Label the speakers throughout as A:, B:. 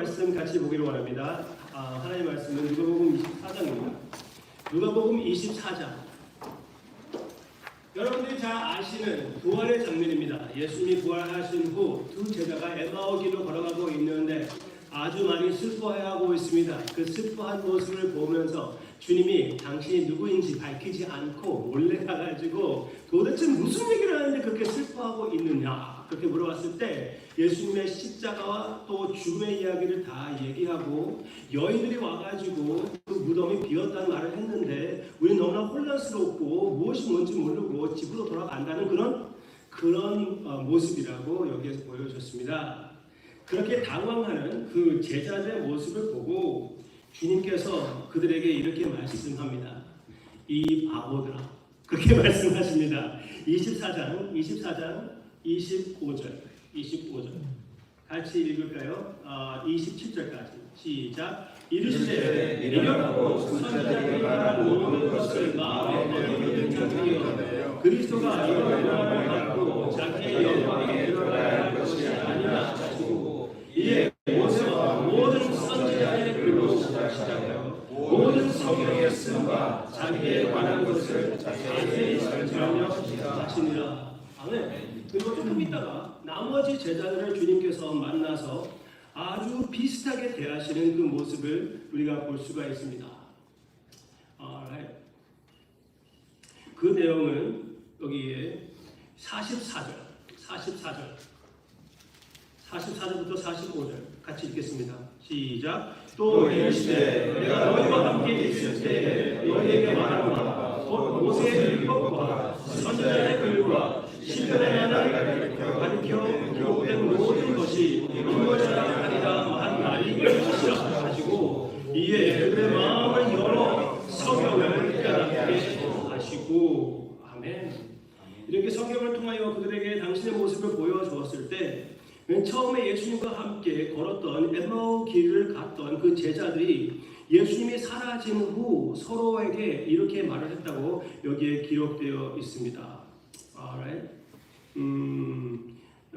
A: 말씀 같이 보기를 원합니다. 하나님 말씀은 누가복음 24장입니다. 누가복음 24장. 여러분들이 잘 아시는 부활의 장면입니다. 예수님이 부활하신 후 두 제자가 에마오 길로 걸어가고 있는데 아주 많이 슬퍼해하고 있습니다. 그 슬퍼한 모습을 보면서 주님이 당신이 누구인지 밝히지 않고 몰래 가가지고 도대체 무슨 얘기를 하는데 그렇게 슬퍼하고 있느냐 그렇게 물어봤을 때 예수님의 십자가와 또 죽음의 이야기를 다 얘기하고 여인들이 와가지고 그 무덤이 비었다는 말을 했는데 우리는 너무나 혼란스럽고 무엇이 뭔지 모르고 집으로 돌아간다는 그런 모습이라고 여기에서 보여줬습니다. 그렇게 당황하는 그 제자들의 모습을 보고 주님께서 그들에게 이렇게 말씀합니다. 이 바보들아. 그렇게 말씀하십니다. 24장 25절 같이 읽을까요? 27절까지 시작. 이르시되 미련하고 선지자들이 말한 모든 것을 마음에 넣는 자들이여 그리스도가 영광을 받고 자기의 영광에 들어가야 할 것이 아니라 하시고 이에 모세와 모든 선지자의 글로 시작하여 모든 성경에 쓴 바 자기에 관한 것을 자세히 설명하며 하시니라. 아멘. 그리고 조금 있다가 나머지 제자들을 주님께서 만나서 아주 비슷하게 대하시는 그 모습을 우리가 볼 수가 있습니다. 그 내용은 여기에 44절부터 45절 같이 읽겠습니다. 시작. 또 이르시되 내가 너희와 함께 있을 때에 너희에게 말한 바 곧 모세의 율법과 선지자의 글과 시편의 나라를 가르쳐 기록된 모든 것이 이루어져야 하리라 한 날이 있으시라 하시고 이에 그들의 마음을 열어 성경을 깨닫게 하시고 아멘. 이렇게 성경을 통하여 그들에게 당신의 모습을 보여주었을 때 맨 처음에 예수님과 함께 걸었던 에마오 길을 갔던 그 제자들이 예수님이 사라진 후 서로에게 이렇게 말을 했다고 여기에 기록되어 있습니다. Alright.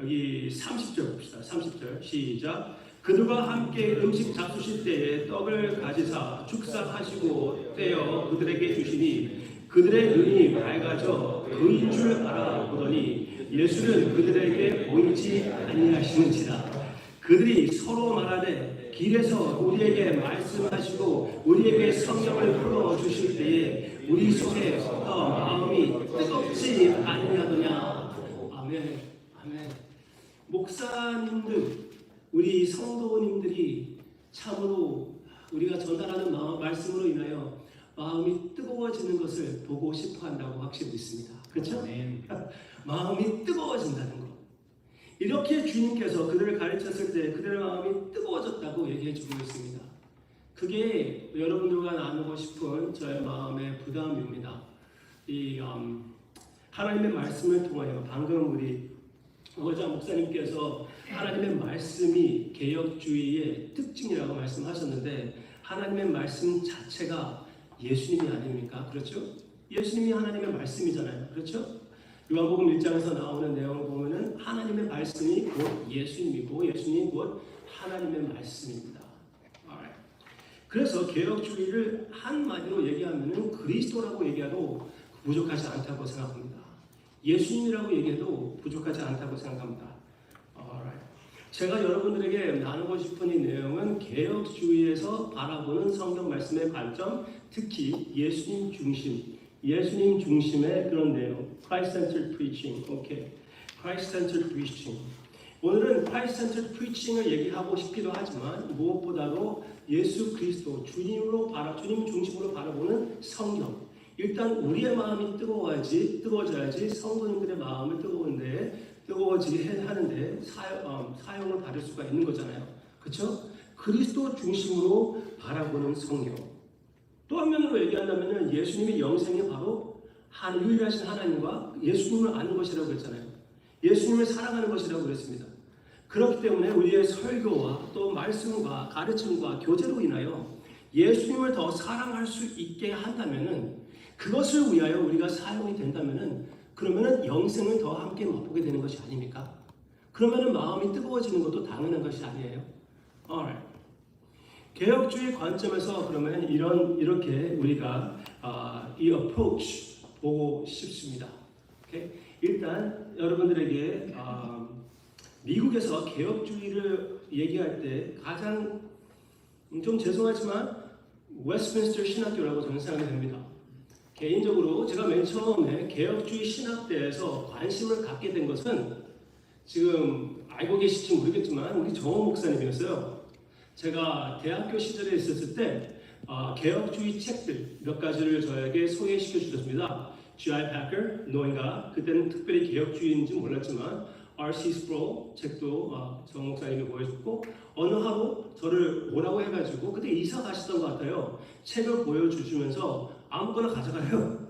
A: 여기 30절 봅시다. 30절 시작. 그들과 함께 음식 잡수실 때에 떡을 가지사 축사하시고 떼어 그들에게 주시니 그들의 눈이 밝아져 그인 줄 알아보더니 예수는 그들에게 보이지 아니하시는지라. 그들이 서로 말하되 길에서 우리에게 말씀하시고 우리에게 성령을 풀어주실 때에 우리 속에서 마음이 뜨겁지 아니하더냐. 아멘. 아멘. 목사님들, 우리 성도님들이 참으로 우리가 전달하는 말씀으로 인하여 마음이 뜨거워지는 것을 보고 싶어한다고 확실히 믿습니다. 그렇죠? 마음이 뜨거워진다는 것. 이렇게 주님께서 그들을 가르쳤을 때 그들의 마음이 뜨거워졌다고 얘기해주고 있습니다. 그게 여러분들과 나누고 싶은 저의 마음의 부담입니다. 하나님의 말씀을 통하여 방금 우리 오자 목사님께서 하나님의 말씀이 개혁주의의 특징이라고 말씀하셨는데 하나님의 말씀 자체가 예수님이 아닙니까? 그렇죠? 예수님이 하나님의 말씀이잖아요. 그렇죠? 요한복음 1장에서 나오는 내용을 보면은 하나님의 말씀이 곧 예수님이고 예수님이 곧 하나님의 말씀입니다. 그래서 개혁주의를 한마디로 얘기하면은 그리스도라고 얘기해도 부족하지 않다고 생각합니다. 예수님이라고 얘기해도 부족하지 않다고 생각합니다. 제가 여러분들에게 나누고 싶은 이 내용은 개혁주의에서 바라보는 성경 말씀의 관점, 특히 예수님 중심의 그런 내용. Christ-centered preaching. 오케이. Christ-centered preaching. 오늘은 Christ-centered preaching을 얘기하고 싶기도 하지만 무엇보다도 예수 그리스도 주님 중심으로 바라보는 성경. 일단 우리의 마음이 뜨거워져야지 성도님들의 마음을 뜨거워지게 하는데 사용을 받을 수가 있는 거잖아요. 그렇죠? 그리스도 중심으로 바라보는 성경. 또 한면으로 얘기한다면 예수님의 영생이 바로 유일하신 하나님과 예수님을 아는 것이라고 그랬잖아요. 예수님을 사랑하는 것이라고 그랬습니다. 그렇기 때문에 우리의 설교와 또 말씀과 가르침과 교제로 인하여 예수님을 더 사랑할 수 있게 한다면은 그것을 위하여 우리가 사용이 된다면은 그러면은 영생을 더 함께 맛보게 되는 것이 아닙니까? 그러면은 마음이 뜨거워지는 것도 당연한 것이 아니에요. Alright. 개혁주의 관점에서 그러면 이렇게 우리가 이 approach 보고 싶습니다. 오케이? 일단 여러분들에게 미국에서 개혁주의를 얘기할 때 가장 좀 죄송하지만 웨스트민스터 신학교라고 저는 생각이 됩니다. 개인적으로 제가 맨 처음에 개혁주의 신학대에서 관심을 갖게 된 것은 지금 알고 계실지 모르겠지만 우리 정호 목사님이었어요. 제가 대학교 시절에 있었을 때 개혁주의 책들 몇 가지를 저에게 소개시켜 주셨습니다. G.I. Packer, 노인가 그때는 특별히 개혁주의인지 몰랐지만 R.C. Sproul 책도 정 목사님이 보여줬고 어느 하루 저를 오라고 해가지고 그때 이사 가시던 것 같아요. 책을 보여주시면서 아무거나 가져가래요.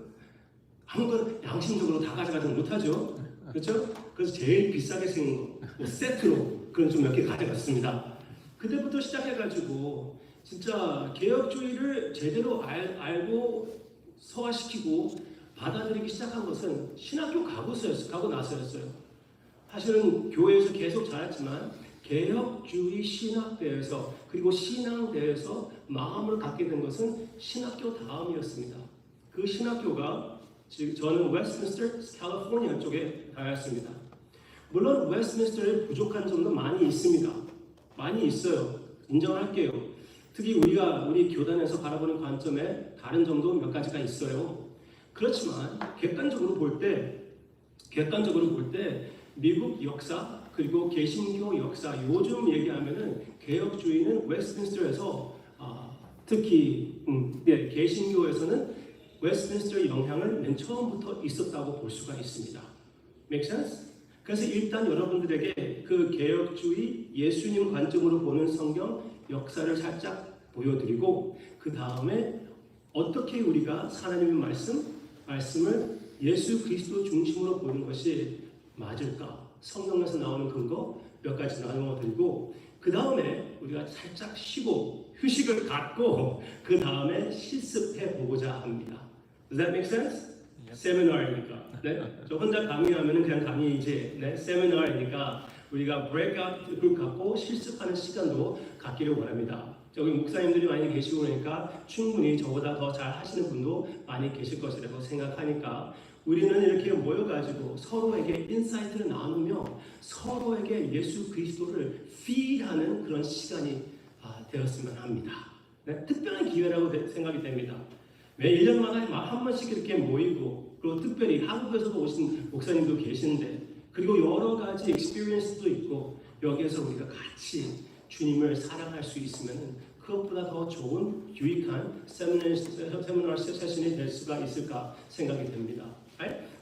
A: 아무거나 양심적으로 다 가져가지 못하죠. 그렇죠? 그래서 제일 비싸게 생긴 거 뭐 세트로 그런 좀 몇 개 가져갔습니다. 그때부터 시작해가지고 진짜 개혁주의를 제대로 알고 소화시키고 받아들이기 시작한 것은 신학교 가고 나서였어요. 사실은 교회에서 계속 자랐지만 개혁주의 신학대에서 그리고 신앙대에서 마음을 갖게 된 것은 신학교 다음이었습니다. 그 신학교가 지금 저는 웨스트민스터 캘리포니아 쪽에 다녔습니다. 물론 웨스트민스터에 부족한 점도 많이 있습니다. 많이 있어요. 인정할게요. 특히 우리 교단에서 바라보는 관점에 다른 점도 몇 가지가 있어요. 그렇지만 객관적으로 볼 때 미국 역사 그리고 개신교 역사 요즘 얘기하면은 개혁주의는 웨스트민스터에서 특히 개신교에서는 웨스트민스터의 영향을 맨 처음부터 있었다고 볼 수가 있습니다. Make sense? 그래서 일단 여러분들에게 그 개혁주의 예수님 관점으로 보는 성경 역사를 살짝 보여드리고 그 다음에 어떻게 우리가 하나님의 말씀을 예수 그리스도 중심으로 보는 것이 맞을까? 성경에서 나오는 근거 몇 가지 나눠드리고 그 다음에 우리가 살짝 쉬고 휴식을 갖고 그 다음에 실습해 보고자 합니다. Does that make sense? 세미나이니까. 네? 저 혼자 강의하면은 그냥 강의이지. 네? 세미나이니까 우리가 브레이크아웃 그룹 갖고 실습하는 시간도 갖기를 원합니다. 저기 목사님들이 많이 계시고 그러니까 충분히 저보다 더 잘 하시는 분도 많이 계실 것이라고 생각하니까 우리는 이렇게 모여가지고 서로에게 인사이트를 나누며 서로에게 예수 그리스도를 feed하는 그런 시간이 되었으면 합니다. 네? 특별한 기회라고 생각이 됩니다. 매 1년마다 한 번씩 이렇게 모이고 그리고 특별히 한국에서도 오신 목사님도 계신데 그리고 여러 가지 익스피리언스도 있고 여기에서 우리가 같이 주님을 사랑할 수 있으면 그것보다 더 좋은 유익한 세미나 세션이 될 수가 있을까 생각이 됩니다.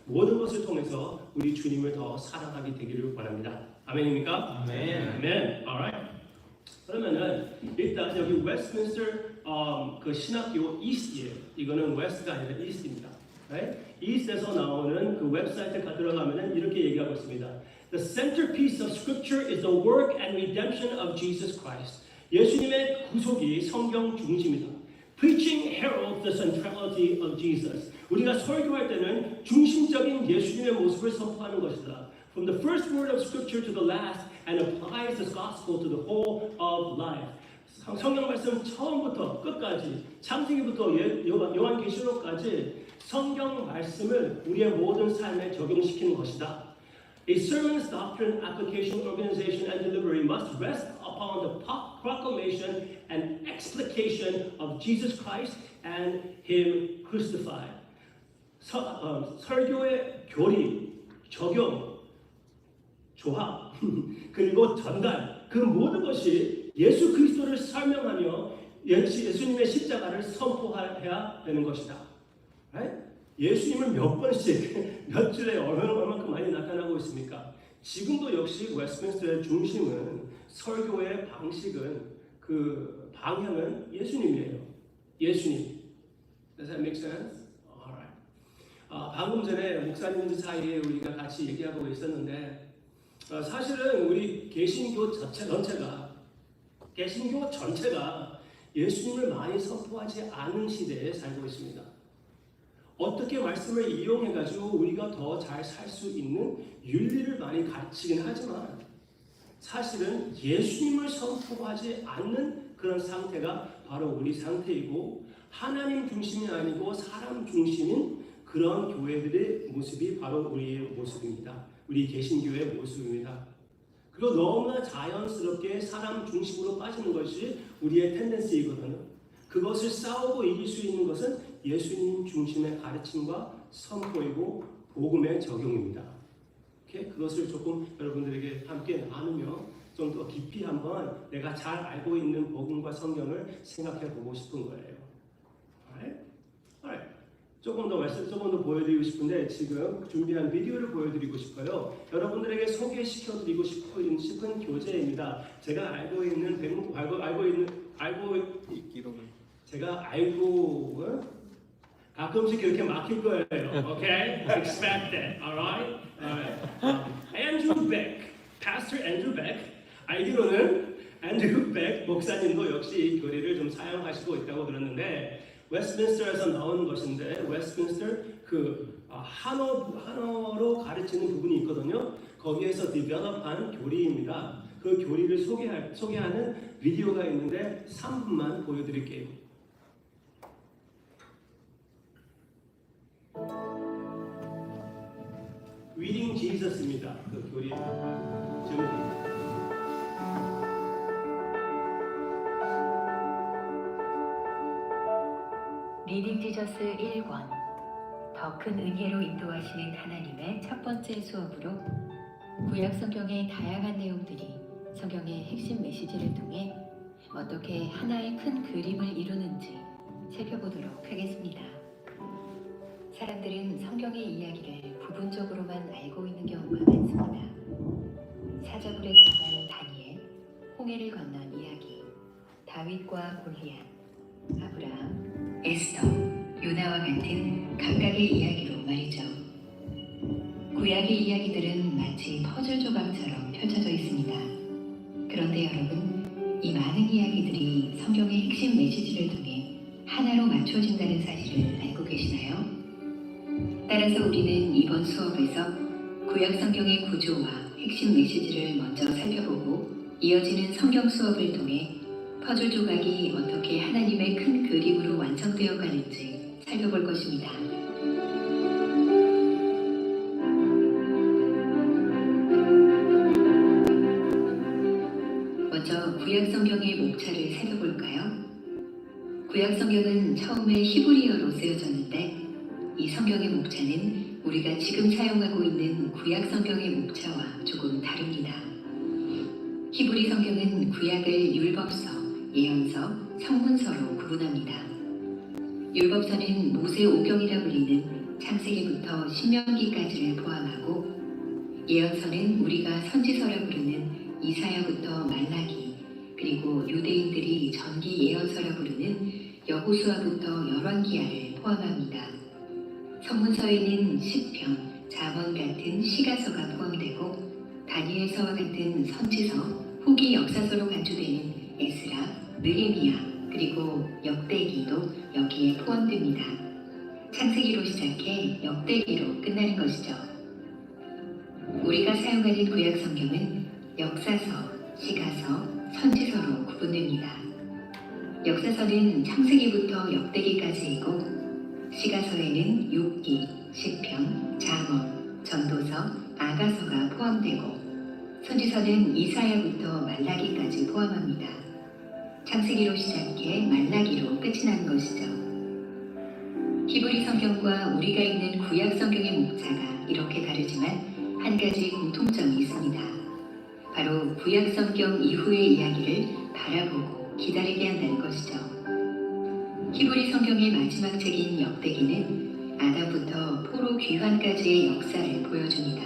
A: 모든 것을 통해서 우리 주님을 더 사랑하게 되기를 원합니다. 아멘입니까?
B: 아멘.
A: 아멘. Alright. 그러면은 일단 여기 웨스트민스터 그 신학교 이스트예요. 이거는 웨스트가 아니라 이스트입니다. 이스트에서 나오는 그 웹사이트에 들어가면은 이렇게 얘기하고 있습니다. The centerpiece of Scripture is the work and redemption of Jesus Christ. 예수님의 구속이 성경 중심이다. Preaching heralds the centrality of Jesus. 우리가 설교할 때는 중심적인 예수님의 모습을 선포하는 것이다. From the first word of Scripture to the last, and applies the gospel to the whole of life. 성경 말씀 처음부터 끝까지, 창세기부터 요한계시록까지 성경 말씀을 우리의 모든 삶에 적용시키는 것이다. A sermon's doctrine, application, organization, and delivery must rest upon the proclamation and explication of Jesus Christ and Him crucified. 설교의 교리, 적용, 조합, 그리고 전달, 그 모든 것이 예수 그리스도를 설명하며 예수님의 십자가를 선포해야 되는 것이다. 예수님을 몇 번씩, 몇 주에 얼마만큼 많이 나타나고 있습니까? 지금도 역시 웨스트민스터의 중심은 설교의 방식은 그 방향은 예수님이에요. 예수님. Does that make sense? Alright. 방금 전에 목사님들 사이에 우리가 같이 얘기하고 있었는데 사실은 우리 개신교 전체가 예수님을 많이 선포하지 않은 시대에 살고 있습니다. 어떻게 말씀을 이용해가지고 우리가 더 잘 살 수 있는 윤리를 많이 가르치긴 하지만 사실은 예수님을 선포하지 않는 그런 상태가 바로 우리 상태이고 하나님 중심이 아니고 사람 중심인 그런 교회들의 모습이 바로 우리의 모습입니다. 우리 개신교회의 모습입니다. 그리고 너무나 자연스럽게 사람 중심으로 빠지는 것이 우리의 텐den시이거든요. 그것을 싸우고 이길 수 있는 것은 예수님 중심의 가르침과 선포이고 복음의 적용입니다. 그것을 조금 여러분들에게 함께 나누며 좀 더 깊이 한번 내가 잘 알고 있는 복음과 성경을 생각해 보고 싶은 거예요. 조금 더 보여드리고 싶은데 지금 준비한 비디오를 보여드리고 싶어요. 여러분들에게 소개시켜드리고 싶은 교재입니다. 제가 알고 있는 가끔씩 그렇게 막힐 거예요. Okay? Expect that. Alright? Andrew Beck, Pastor Andrew Beck. 알기로는 앤드류 백 목사님도 역시 이 교리를 좀 사용하시고 있다고 들었는데 웨스트민스터에서 나온 것인데 웨스트민스터 한어로 가르치는 부분이 있거든요. 거기에서 디벨롭한 교리입니다. 그 교리를 소개하는 비디오가 있는데 3분만 보여드릴게요. Reading Jesus입니다. 그 교리 제목이.
B: 리딩 지저스 1권 더 큰 은혜로 인도하시는 하나님의 첫 번째 수업으로 구약 성경의 다양한 내용들이 성경의 핵심 메시지를 통해 어떻게 하나의 큰 그림을 이루는지 살펴보도록 하겠습니다. 사람들은 성경의 이야기를 부분적으로만 알고 있는 경우가 많습니다. 사자굴에 들어간 다니엘, 홍해를 건넌 이야기, 다윗과 골리앗, 아브라함, 에스더, 요나와 같은 각각의 이야기로 말이죠. 구약의 이야기들은 마치 퍼즐 조각처럼 펼쳐져 있습니다. 그런데 여러분, 이 많은 이야기들이 성경의 핵심 메시지를 통해 하나로 맞춰진다는 사실을 알고 계시나요? 따라서 우리는 이번 수업에서 구약 성경의 구조와 핵심 메시지를 먼저 살펴보고 이어지는 성경 수업을 통해 퍼즐 조각이 어떻게 하나님의 큰 그림으로 완성되어 가는지 살펴볼 것입니다. 먼저 구약 성경의 목차를 살펴볼까요? 구약 성경은 처음에 히브리어로 쓰여졌는데 이 성경의 목차는 우리가 지금 사용하고 있는 구약 성경의 목차와 조금 다릅니다. 히브리 성경은 구약을 율법서, 예언서, 성문서로 구분합니다. 율법서는 모세 오경이라 불리는 창세기부터 신명기까지를 포함하고 예언서는 우리가 선지서라 부르는 이사야부터 말라기 그리고 유대인들이 전기 예언서라 부르는 여호수아부터 열왕기하를 포함합니다. 성문서에는 시편, 잠언 같은 시가서가 포함되고 다니엘서와 같은 선지서, 후기 역사서로 간주되는 에스라, 느헤미야, 그리고 역대기도 여기에 포함됩니다. 창세기로 시작해 역대기로 끝나는 것이죠. 우리가 사용하는 구약 성경은 역사서, 시가서, 선지서로 구분됩니다. 역사서는 창세기부터 역대기까지이고 시가서에는 욥기, 시편, 잠언, 전도서, 아가서가 포함되고 선지서는 이사야부터 말라기까지 포함합니다. 창세기로 시작해 말라기로 끝이 나는 것이죠. 히브리 성경과 우리가 읽는 구약 성경의 목차가 이렇게 다르지만 한 가지 공통점이 있습니다. 바로 구약 성경 이후의 이야기를 바라보고 기다리게 한다는 것이죠. 히브리 성경의 마지막 책인 역대기는 아담부터 포로 귀환까지의 역사를 보여줍니다.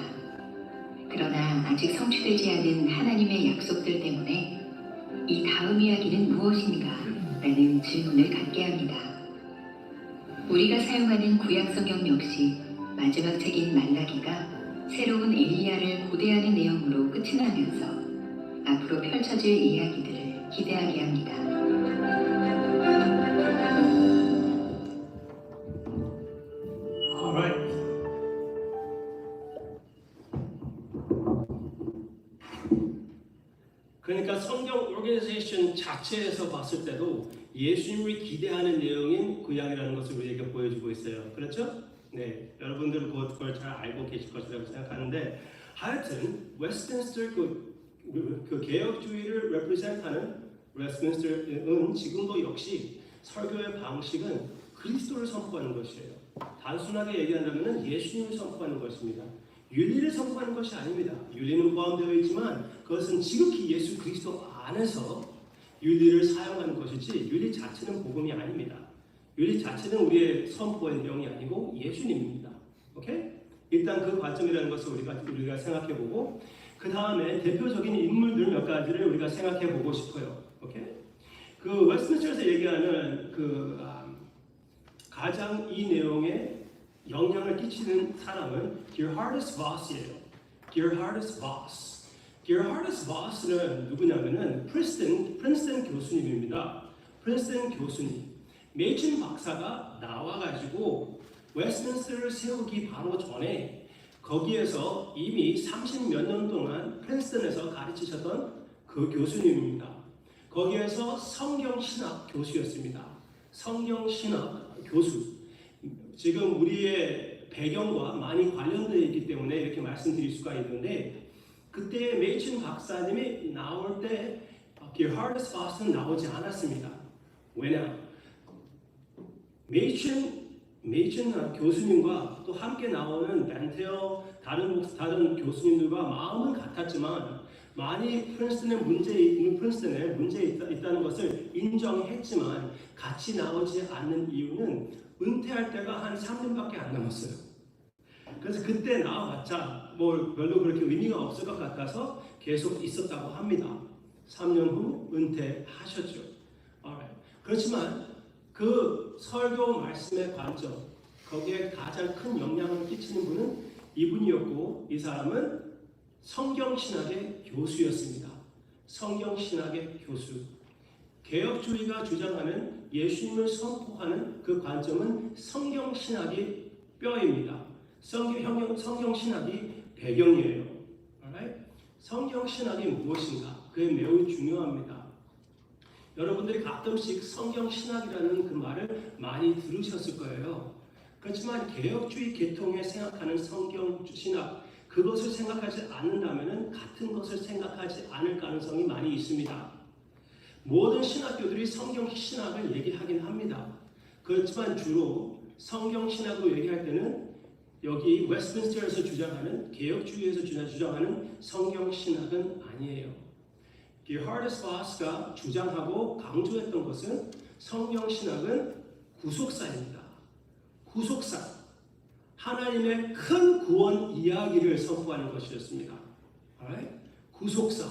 B: 그러나 아직 성취되지 않은 하나님의 약속들 때문에 이 다음 이야기는 무엇인가? 라는 질문을 갖게 합니다. 우리가 사용하는 구약 성경 역시 마지막 책인 말라기가 새로운 엘리야를 고대하는 내용으로 끝이 나면서 앞으로 펼쳐질 이야기들을 기대하게 합니다.
A: 그러니까 성경 오르가니제이션 자체에서 봤을 때도 예수님을 기대하는 내용인 구약이라는 것을 우리에게 보여주고 있어요. 그렇죠? 네, 여러분들은 그걸 잘 알고 계실 것이라고 생각하는데 하여튼 웨스트민스터 그 개혁주의를 represent하는 웨스트민스터는 지금도 역시 설교의 방식은 그리스도를 선포하는 것이에요. 단순하게 얘기한다면 예수님을 선포하는 것입니다. 윤리를 선포하는 것이 아닙니다. 윤리는 포함되어 있지만 그것은 지극히 예수 그리스도 안에서 윤리를 사용하는 것이지 윤리 자체는 복음이 아닙니다. 윤리 자체는 우리의 선포의 내용이 아니고 예수님입니다. 오케이? 일단 그 관점이라는 것을 우리가 생각해보고 그 다음에 대표적인 인물들 몇 가지를 우리가 생각해보고 싶어요. 오케이? 그 웨스트민스터에서 얘기하는 가장 이 내용에 영향을 끼치는 사람은 Gerhardus Voss이에요. Gerhardus Voss. Gerhardus Voss는 누구냐면은 프린스턴 교수님입니다. 프린스턴 교수님. 메이친 박사가 나와가지고 웨스트민스터를 세우기 바로 전에 거기에서 이미 30몇 년 동안 프린스턴에서 가르치셨던 그 교수님입니다. 거기에서 성경신학 교수였습니다. 성경신학 교수. 지금 우리의 배경과 많이 관련되어 있기 때문에 이렇게 말씀드릴 수가 있는데 그때 메이친 박사님이 나올 때 Gerhardus Voss는 나오지 않았습니다. 왜냐? 메이친 교수님과 또 함께 나오는 벤테어 다른 교수님들과 마음은 같았지만 많이 프린스턴에 문제 있다는 것을 인정했지만 같이 나오지 않는 이유는 은퇴할 때가 한 3년밖에 안 남았어요. 그래서 그때 나와봤자 뭐 별로 그렇게 의미가 없을 것 같아서 계속 있었다고 합니다. 3년 후 은퇴하셨죠. Alright. 그렇지만 그 설교 말씀의 관점, 거기에 가장 큰 영향을 끼치는 분은 이분이었고 이 사람은 성경신학의 교수였습니다. 성경신학의 교수. 개혁주의가 주장하는 예수님을 선포하는 그 관점은 성경신학이 뼈입니다. 성경신학이 배경이에요. Alright? 성경신학이 무엇인가? 그게 매우 중요합니다. 여러분들이 가끔씩 성경신학이라는 그 말을 많이 들으셨을 거예요. 그렇지만 개혁주의 계통에 생각하는 성경신학 그것을 생각하지 않는다면 같은 것을 생각하지 않을 가능성이 많이 있습니다. 모든 신학교들이 성경신학을 얘기하긴 합니다. 그렇지만 주로 성경신학으로 얘기할 때는 여기 웨스트민스터에서 주장하는 개혁주의에서 주장하는 성경신학은 아니에요. Gerhardus Voss가 주장하고 강조했던 것은 성경신학은 구속사입니다. 구속사. 하나님의 큰 구원 이야기를 선포하는 것이었습니다. Alright? 구속사.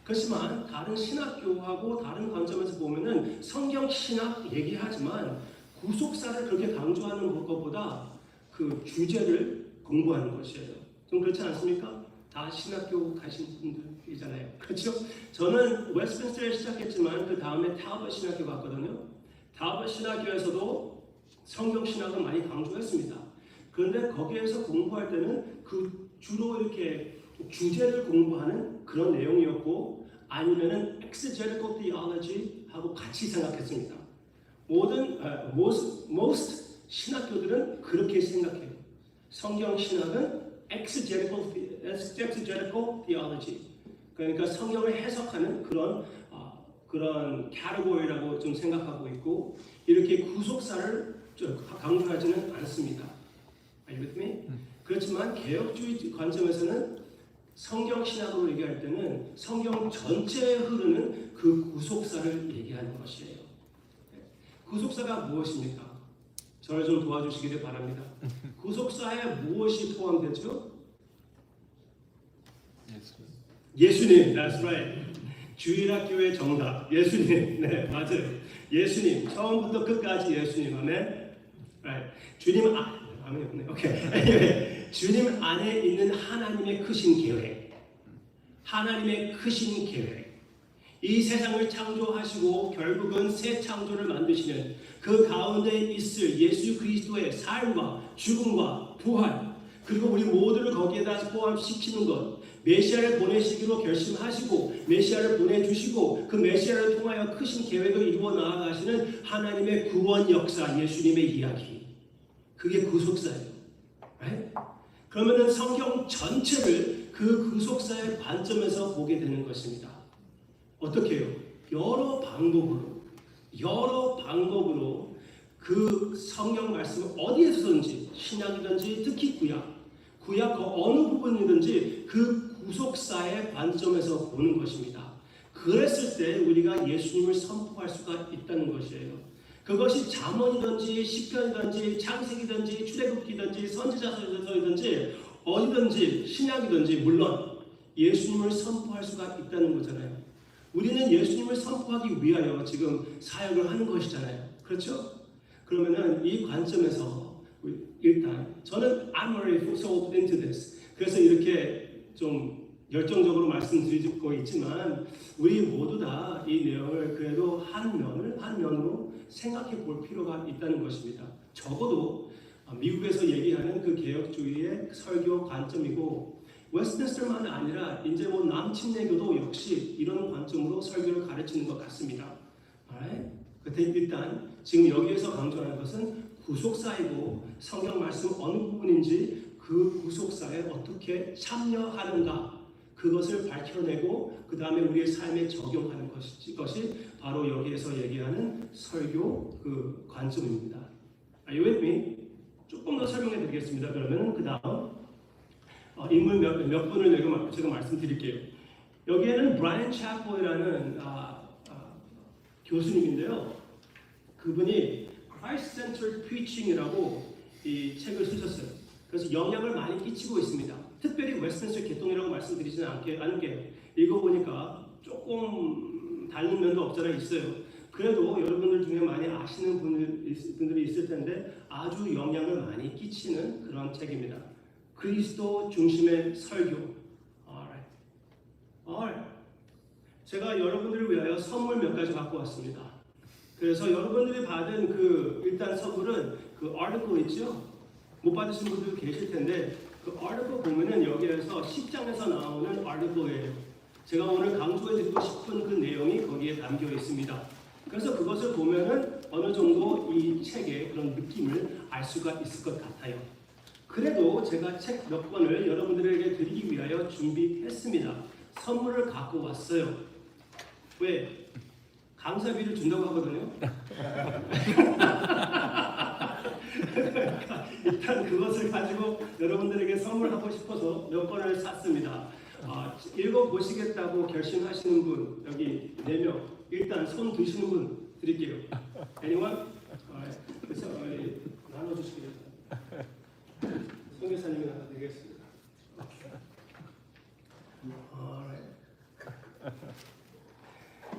A: 그렇지만 다른 신학교하고 다른 관점에서 보면은 성경신학 얘기하지만 구속사를 그렇게 강조하는 것보다 그 주제를 공부하는 것이에요. 좀 그렇지 않습니까? 다 신학교 가신 분들이잖아요. 그렇죠? 저는 웨스트민스터에 시작했지만 그 다음에 타버트 신학교 갔거든요. 타버트 신학교에서도 성경신학을 많이 강조했습니다. 그런데 거기에서 공부할 때는 그 주로 이렇게 주제를 공부하는 그런 내용이었고 아니면은 exegetical theology 하고 같이 생각했습니다. most 신학교들은 그렇게 생각해요. 성경신학은 exegetical theology 그러니까 성경을 해석하는 그런 category라고 좀 생각하고 있고 이렇게 구속사를 강조하지는 않습니다. Are you with me? 그렇지만 개혁주의 관점에서는 성경신학으로 얘기할 때는 성경 전체에 흐르는 그 구속사를 얘기하는 것이에요. 구속사가 무엇입니까? 저를 좀 도와주시기를 바랍니다. 구속사에 무엇이 포함되죠? 예수님. That's right. 주일학교의 정답. 예수님. 네, 맞아요. 예수님. 처음부터 끝까지 예수님. 아멘. Right. 주님 아멘 없네. 오케이. 주님 안에 있는 하나님의 크신 계획. 하나님의 크신 계획. 이 세상을 창조하시고 결국은 새 창조를 만드시는 그 가운데 있을 예수 그리스도의 삶과 죽음과 부활 그리고 우리 모두를 거기에다 포함시키는 것 메시아를 보내시기로 결심하시고 메시아를 보내주시고 그 메시아를 통하여 크신 계획을 이루어 나아가시는 하나님의 구원 역사, 예수님의 이야기. 그게 구속사예요. right? 그러면은 성경 전체를 그 구속사의 관점에서 보게 되는 것입니다. 어떻게 해요? 여러 방법으로 그 성경 말씀을 어디에서든지 신약이든지 특히 구약 그 어느 부분이든지 그 구속사의 관점에서 보는 것입니다. 그랬을 때 우리가 예수님을 선포할 수가 있다는 것이에요. 그것이 잠언이든지 시편이든지 창세기든지 출애굽기든지 선지자서이든지 어디든지 신약이든지 물론 예수님을 선포할 수가 있다는 거잖아요. 우리는 예수님을 선포하기 위하여 지금 사역을 하는 것이잖아요. 그렇죠? 그러면은 이 관점에서 일단 저는 I'm already sold into this. 그래서 이렇게 좀 열정적으로 말씀드리고 있지만 우리 모두 다 이 내용을 그래도 한 면으로 생각해 볼 필요가 있다는 것입니다. 적어도 미국에서 얘기하는 그 개혁주의의 설교 관점이고 웨스트민스터만 아니라 이제 뭐 남침례교도 역시 이런 관점으로 설교를 가르치는 것 같습니다. 그런데 일단 지금 여기에서 강조하는 것은 구속사이고 성경 말씀 어느 부분인지 그 구속사에 어떻게 참여하는가 그것을 밝혀내고 그 다음에 우리의 삶에 적용하는 것이 바로 여기에서 얘기하는 설교 그 관점입니다. Are you with me? 조금 더 설명해 드리겠습니다. 그러면 그 다음 인물 몇 분을 제가 말씀드릴게요. 여기에는 브라이언 차폴이라는 교수님인데요. 그분이 Christ-centered preaching이라고 이 책을 쓰셨어요. 그래서 영향을 많이 끼치고 있습니다. 특별히 웨스트민스터 개통이라고 말씀드리지는 않을게요. 읽어보니까 조금 다른 면도 없잖아 있어요. 그래도 여러분들 중에 많이 아시는 분들이 있을 텐데 아주 영향을 많이 끼치는 그런 책입니다. 그리스도 중심의 설교. Alright. 제가 여러분들을 위하여 선물 몇 가지 갖고 왔습니다. 그래서 여러분들이 받은 그 일단 선물은 그 article 있죠? 못 받으신 분들도 계실 텐데 그 article 보면은 여기에서 10장에서 나오는 article예요. 제가 오늘 강조해드리고 싶은 그 내용이 거기에 담겨 있습니다. 그래서 그것을 보면은 어느 정도 이 책의 그런 느낌을 알 수가 있을 것 같아요. 그래도 제가 책 몇 권을 여러분들에게 드리기 위하여 준비했습니다. 선물을 갖고 왔어요. 왜? 강사비를 준다고 하거든요. 일단 그것을 가지고 여러분들에게 선물하고 싶어서 몇 권을 샀습니다. 읽어보시겠다고 결심하시는 분 여기 4명 일단 손 드시는 분 드릴게요. Anyone? 그래서 나눠주시겠습니다. 성교사님이 하나 드리겠습니다.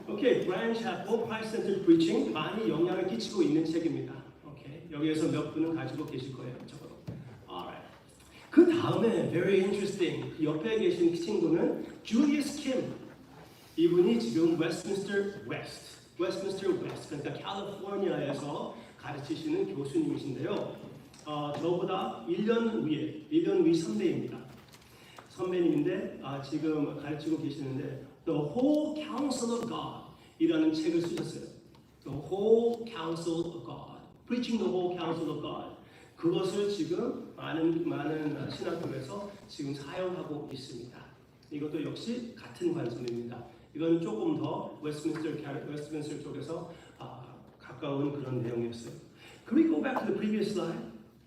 A: 오케이, 브라이언 샤포 Christ-centered preaching 많이 영향을 끼치고 있는 책입니다. 오케이, 여기에서 몇 분은 가지고 계실 거예요. 적어도. Alright. 그 다음에 very interesting. 그 옆에 계신 친구는 Julius Kim. 이분이 지금 웨스트민스터 웨스트, 그러니까 캘리포니아에서 가르치시는 교수님이신데요. 저보다 1년 위 선배입니다. 선배님인데 지금 가르치고 계시는데 The Whole Counsel of God 이라는 책을 쓰셨어요. The Whole Counsel of God, Preaching the Whole Counsel of God. 그것을 지금 많은 신학교에서 지금 사용하고 있습니다. 이것도 역시 같은 관점입니다. 이건 조금 더 웨스트민스터 쪽에서 가까운 그런 내용이었어요. Can we go back to the previous slide?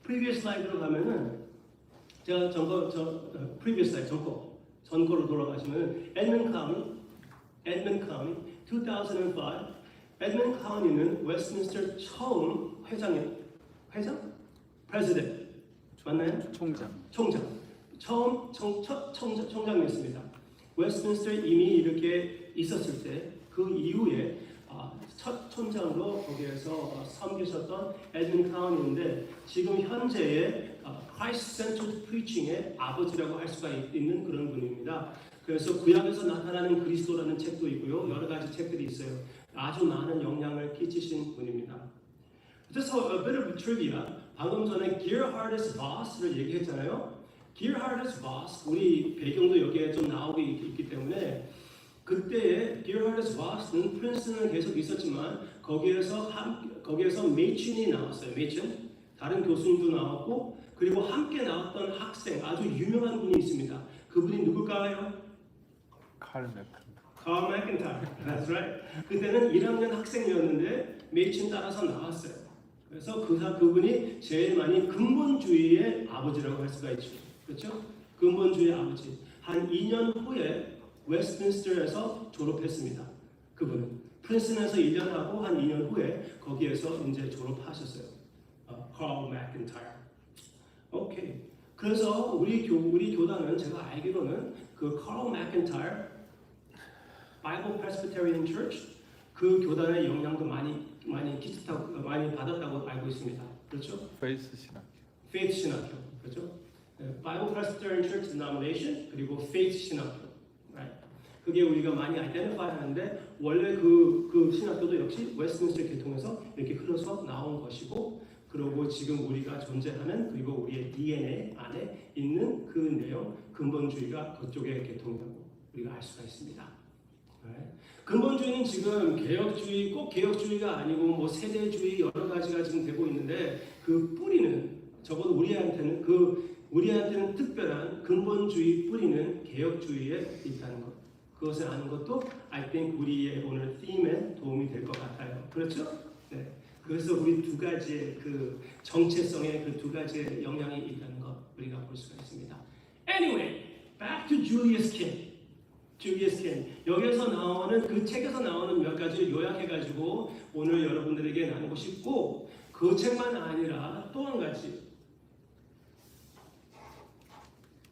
A: Previous slide로 가면은 제가 previous slide 전거로 돌아가시면 에드먼드 카우니 2005 에드먼드 카우니는 웨스트민스터 처음 회장? 프레지던트 맞나요? 총장 첫 총장이었습니다. 웨스트민스터 이미 이렇게 있었을 때 그 이후에 첫 총장으로 거기에서 섬기셨던 에드먼드 카우니인데 지금 현재의 Christ-centered preaching의 아버지라고 할 수가 있는 그런 분입니다. 그래서 구약에서 나타나는 그리스도라는 책도 있고요. 여러 가지 책들이 있어요. 아주 많은 영향을 끼치신 분입니다. Just a bit of trivia. 방금 전에 Gerhardus Voss를 얘기했잖아요. Dear Hearts Voss, 우리 배경도 여기에 좀 나오고 있기 때문에 그때의 Dear Hearts Voss는 프린스턴은 계속 있었지만 거기에서 메이춘이 나왔어요. 메이춘 다른 교수님도 나왔고 그리고 함께 나왔던 학생 아주 유명한 분이 있습니다. 그분이 누굴까요?
C: 칼 맥.
A: Carl McIntyre. That's right. 그때는 1학년 학생이었는데 메이춘 따라서 나왔어요. 그래서 그분이 제일 많이 근본주의의 아버지라고 할 수가 있죠. 그렇죠? 근본주의 아버지. 한 2년 후에 웨스트민스터에서 졸업했습니다. 그분은 프린스턴에서 1년 하고 한 2년 후에 거기에서 이제 졸업하셨어요. Carl McIntyre. 오케이. 그래서 우리 교단은 제가 알기로는 그 Carl McIntyre Bible Presbyterian Church 그 교단의 영향도 많이 끼쳤다고 많이 받았다고 알고 있습니다. 그렇죠?
C: 페이스 신학.
A: Faith 신학교. 그렇죠? Bible Presbyterian Church Denomination 그리고 Faith 신학교. Right? 그게 우리가 많이 아이덴티파이 하는데 원래 그 신학교도 역시 웨스트민스터 계통에서 이렇게 흘러서 나온 것이고 그리고 지금 우리가 존재하는 그리고 우리의 DNA 안에 있는 그 내용 근본주의가 그쪽의 계통이라고 우리가 알 수가 있습니다. 네. 근본주의는 지금 개혁주의 꼭 개혁주의가 아니고 뭐 세대주의 여러 가지가 지금 되고 있는데 그 뿌리는 적어도 우리한테는 특별한 근본주의 뿌리는 개혁주의에 있다는 것. 그것을 아는 것도 I think 우리의 오늘 팀에 도움이 될 것 같아요. 그렇죠? 네. 그래서 우리 두 가지의 그 정체성의 그 두 가지의 영향이 있다는 것 우리가 볼 수가 있습니다. Anyway, back to Julius King. Julius King. 여기서 나오는 그 책에서 나오는 몇 가지 요약해가지고 오늘 여러분들에게 나누고 싶고 그 책만 아니라 또 한 가지.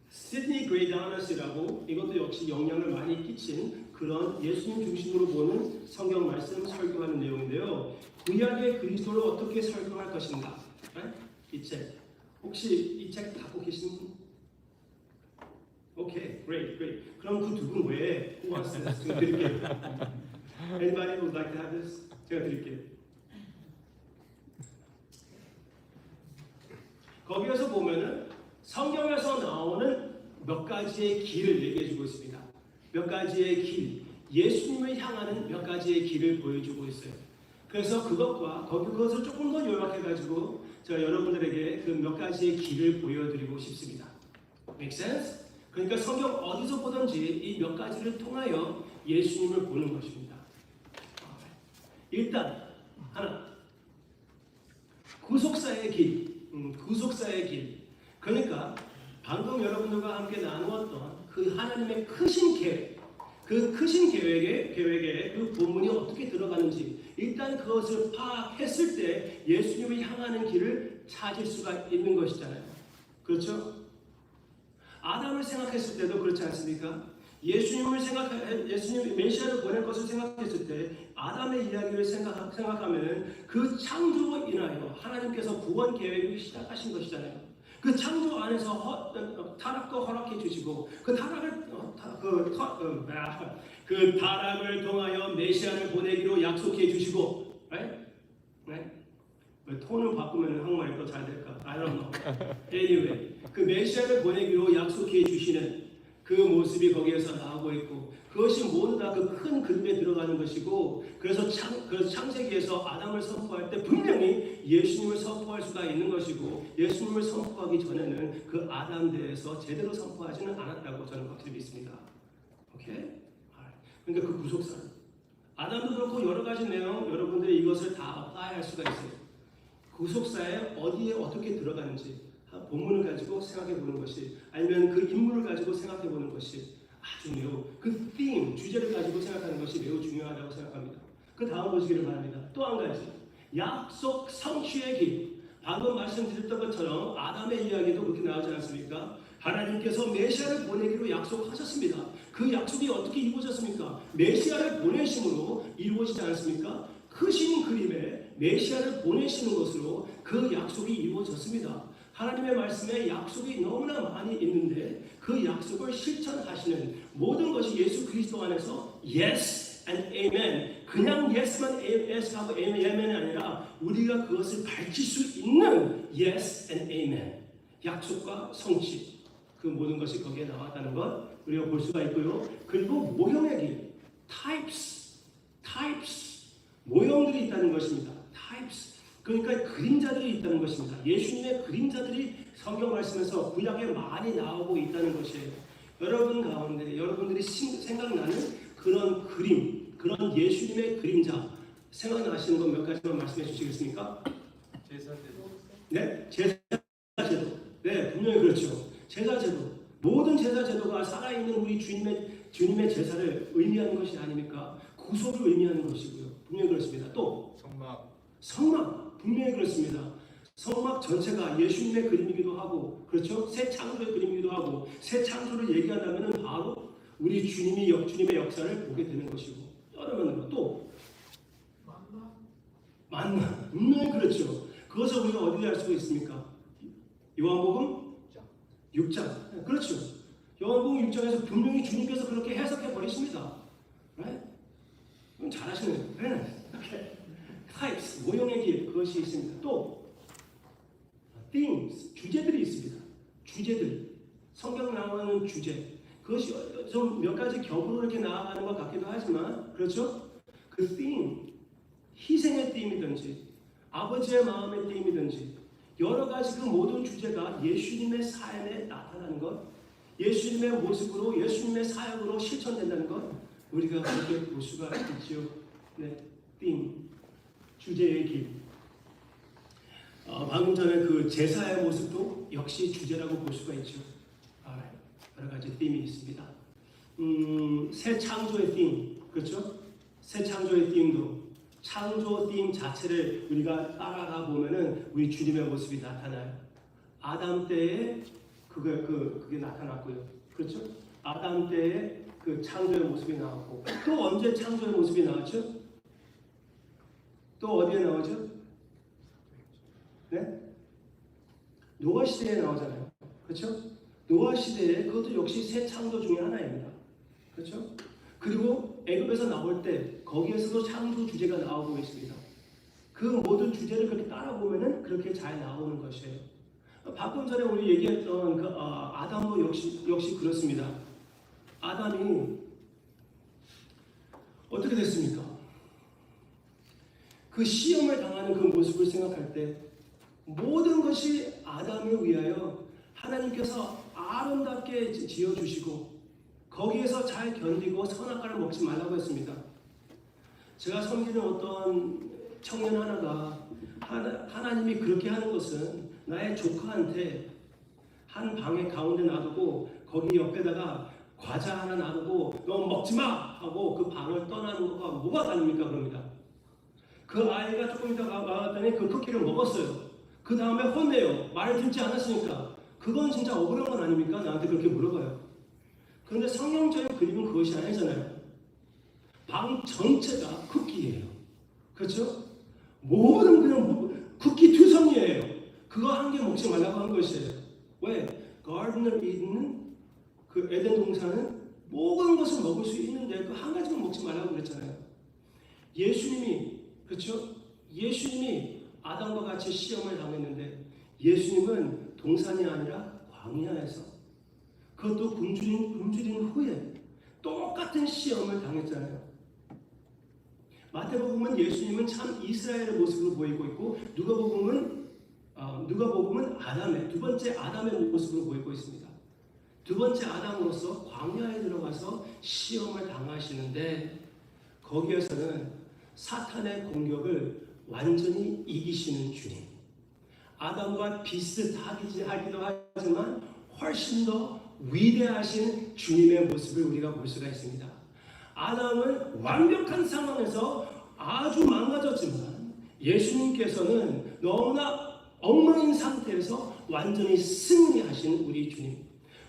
A: 시드니 그레이다너스라고 이것도 역시 영향을 많이 끼친 그런 예수님 중심으로 보는 성경 말씀 설교하는 내용인데요. 구약의 그리스도를 어떻게 설교할 것인가? 이 책. 혹시 이 책 갖고 계신 분? 오케이, great. 그럼 그 두 분 외에 who wants this? 제가 드릴게요. Anybody would like to have this? 제가 드릴게요. 거기에서 보면은 성경에서 나오는 몇 가지의 길을 얘기해주고 있습니다. 몇 가지의 길, 예수님을 향하는 몇 가지의 길을 보여주고 있어요. 그래서 그것을 조금 더 요약해가지고 제가 여러분들에게 그 몇 가지의 길을 보여드리고 싶습니다. Make sense? 그러니까 성경 어디서 보든지 이 몇 가지를 통하여 예수님을 보는 것입니다. 일단 하나, 구속사의 길. 구속사의 길. 그러니까 방금 여러분들과 함께 나누었던 그 하나님의 크신 계획, 그 크신 계획에 그 본문이 어떻게 들어가는지 일단 그것을 파악했을 때 예수님을 향하는 길을 찾을 수가 있는 것이잖아요. 그렇죠? 아담을 생각했을 때도 그렇지 않습니까? 예수님 메시아를 보낼 것을 생각했을 때 아담의 이야기를 생각하면 그 창조로 인하여 하나님께서 구원 계획을 시작하신 것이잖아요. 그 창조 안에서 타락도 허락해 주시고 그 타락을 통하여 메시아를 보내기로 약속해 주시고, right? 왜 톤을 바꾸면 한국말이 더 잘 될까? I don't know. Anyway, 그 메시아를 보내기로 약속해 주시는 그 모습이 거기에서 나오고 있고 그것이 모두 다 그 큰 그림에 들어가는 것이고 그래서 창세기에서 아담을 선포할 때 분명히 예수님을 선포할 수가 있는 것이고 예수님을 선포하기 전에는 그 아담 대해서 제대로 선포하지는 않았다고 저는 확실히 믿습니다. 오케이? 그러니까 그 구속사 아담도 그렇고 여러 가지 내용 여러분들이 이것을 다 apply할 수가 있어요. 구속사에 어디에 어떻게 들어가는지 본문을 가지고 생각해 보는 것이 아니면 그 인물을 가지고 생각해 보는 것이 아주 매우 그 theme, 주제를 가지고 생각하는 것이 매우 중요하다고 생각합니다. 그 다음 보시기를 바랍니다. 또 한 가지 약속 성취의 길. 방금 말씀드렸던 것처럼 아담의 이야기도 그렇게 나오지 않습니까? 하나님께서 메시아를 보내기로 약속하셨습니다. 그 약속이 어떻게 이루어졌습니까? 메시아를 보내심으로 이루어지지 않습니까? 크신 그림에 메시아를 보내시는 것으로 그 약속이 이루어졌습니다. 하나님의 말씀에 약속이 너무나 많이 있는데 그 약속을 실천하시는 모든 것이 예수 그리스도 안에서 yes and amen. 그냥 yes만 yes하고 amen이 아니라 우리가 그것을 밝힐 수 있는 yes and amen. 약속과 성취. 그 그 모든 것이 거기에 나왔다는 것 우리가 볼 수가 있고요. 그리고 모형의 길, types, 모형들이 있다는 것입니다. types. 그러니까 그림자들이 있다는 것입니다. 예수님의 그림자들이 성경 말씀에서 구약에 많이 나오고 있다는 것이에요. 여러분 가운데 여러분들이 생각나는 그런 그림, 그런 예수님의 그림자 생각나시는 것 몇 가지만 말씀해 주시겠습니까?
C: 제사제도.
A: 네, 제사제도. 네, 분명히 그렇죠. 제사제도. 모든 제사제도가 살아있는 우리 주님의 제사를 의미하는 것이 아닙니까? 구속을 의미하는 것이고요. 분명히 그렇습니다. 또 성막 분명히 그렇습니다. 성막 전체가 예수님의 그림이기도 하고, 그렇죠? 새 창조의 그림이기도 하고, 새 창조를 얘기한다면 바로 우리 주님의 역사를 보게 되는 것이고, 여러 면으로 또 만나 분명히 그렇죠. 그것을 우리가 어디에 알 수가 있습니까? 요한복음 6장. 그렇죠. 요한복음 6장에서 분명히 주님께서 그렇게 해석해 버리십니다. right? 잘하시네요. 네. types, 모형의 길, 그것이 있습니다. 또 themes, 주제들이 있습니다. 주제들, 성경 나오는 주제. 그것이 좀 몇 가지 격으로 이렇게 나아가는 것 같기도 하지만, 그렇죠? 그 theme, 희생의 theme이든지 아버지의 마음의 theme이든지 여러 가지 그 모든 주제가 예수님의 삶에 나타나는 것, 예수님의 모습으로, 예수님의 사역으로 실천된다는 것, 우리가 그렇게 볼 수가 있죠. 네, theme, 주제의 길. 방금 전에 그 제사의 모습도 역시 주제라고 볼 수가 있죠. 여러 가지 theme이 있습니다. 새 창조의 theme, 그렇죠? 새 창조의 theme도 창조 theme 자체를 우리가 따라가 보면은 우리 주님의 모습이 나타나요. 아담 때에 그게 나타났고요, 그렇죠? 아담 때에 그 창조의 모습이 나왔고, 또 언제 창조의 모습이 나왔죠? 또 어디에 나오죠? 네? 노아 시대에 나오잖아요. 그렇죠? 노아 시대에 그것도 역시 새 창조 중에 하나입니다. 그렇죠? 그리고 애굽에서 나올 때 거기에서도 창조 주제가 나오고 있습니다. 그 모든 주제를 그렇게 따라보면은 그렇게 잘 나오는 것이에요. 방금 전에 우리 얘기했던 그 아담도 역시 그렇습니다. 아담이 어떻게 됐습니까? 그 시험을 당하는 그 모습을 생각할 때 모든 것이 아담을 위하여 하나님께서 아름답게 지어주시고 거기에서 잘 견디고 선악과를 먹지 말라고 했습니다. 제가 섬기는 어떤 청년 하나가 하나님이 그렇게 하는 것은 나의 조카한테 한 방에 가운데 놔두고 거기 옆에다가 과자 하나 놔두고 너 먹지 마! 하고 그 방을 떠나는 거가 뭐가 다릅니까? 그럽니다. 그 아이가 조금 이따 나왔더니 그 쿠키를 먹었어요. 그 다음에 혼내요. 말을 듣지 않았으니까. 그건 진짜 억울한 건 아닙니까? 나한테 그렇게 물어봐요. 그런데 성경적인 그림은 그것이 아니잖아요. 방 전체가 쿠키예요. 그렇죠? 모든 그냥 쿠키 투성이에요. 그거 한 개 먹지 말라고 한 것이에요. 왜? Garden of Eden은 그 에덴 동산은 모든 것을 먹을 수 있는데 그 한 가지만 먹지 말라고 그랬잖아요. 예수님이 그렇죠? 예수님이 아담과 같이 시험을 당했는데 예수님은 동산이 아니라 광야에서 그것도 굶주린 후에 똑같은 시험을 당했잖아요. 마태복음은 예수님은 참 이스라엘의 모습으로 보이고 있고 누가복음은 아담의 두 번째 아담의 모습으로 보이고 있습니다. 두 번째 아담으로서 광야에 들어가서 시험을 당하시는데 거기에서는 사탄의 공격을 완전히 이기시는 주님. 아담과 비슷하기도 하지만 훨씬 더 위대하신 주님의 모습을 우리가 볼 수가 있습니다. 아담은 완벽한 상황에서 아주 망가졌지만 예수님께서는 너무나 엉망인 상태에서 완전히 승리하신 우리 주님.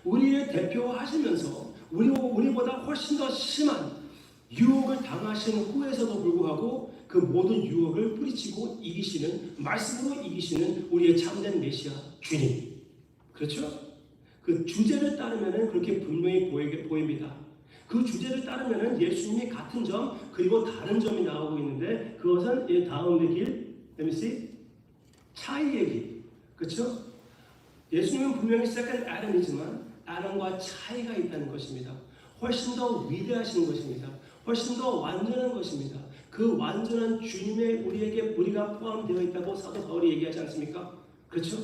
A: 우리의 대표하시면서 우리보다 훨씬 더 심한 유혹을 당하시는 후에서도 불구하고 그 모든 유혹을 뿌리치고 이기시는 말씀으로 이기시는 우리의 참된 메시아 주님. 그렇죠? 그 주제를 따르면 그렇게 분명히 보입니다. 그 주제를 따르면 예수님이 같은 점 그리고 다른 점이 나오고 있는데 그것은 이 다음의 길, 차이의 길. 그렇죠? 예수님은 분명히 second Adam이지만 아담과 차이가 있다는 것입니다. 훨씬 더 위대하신 것입니다. 훨씬 더 완전한 것입니다. 그 완전한 주님의 우리가 포함되어 있다고 사도 바울이 얘기하지 않습니까? 그렇죠?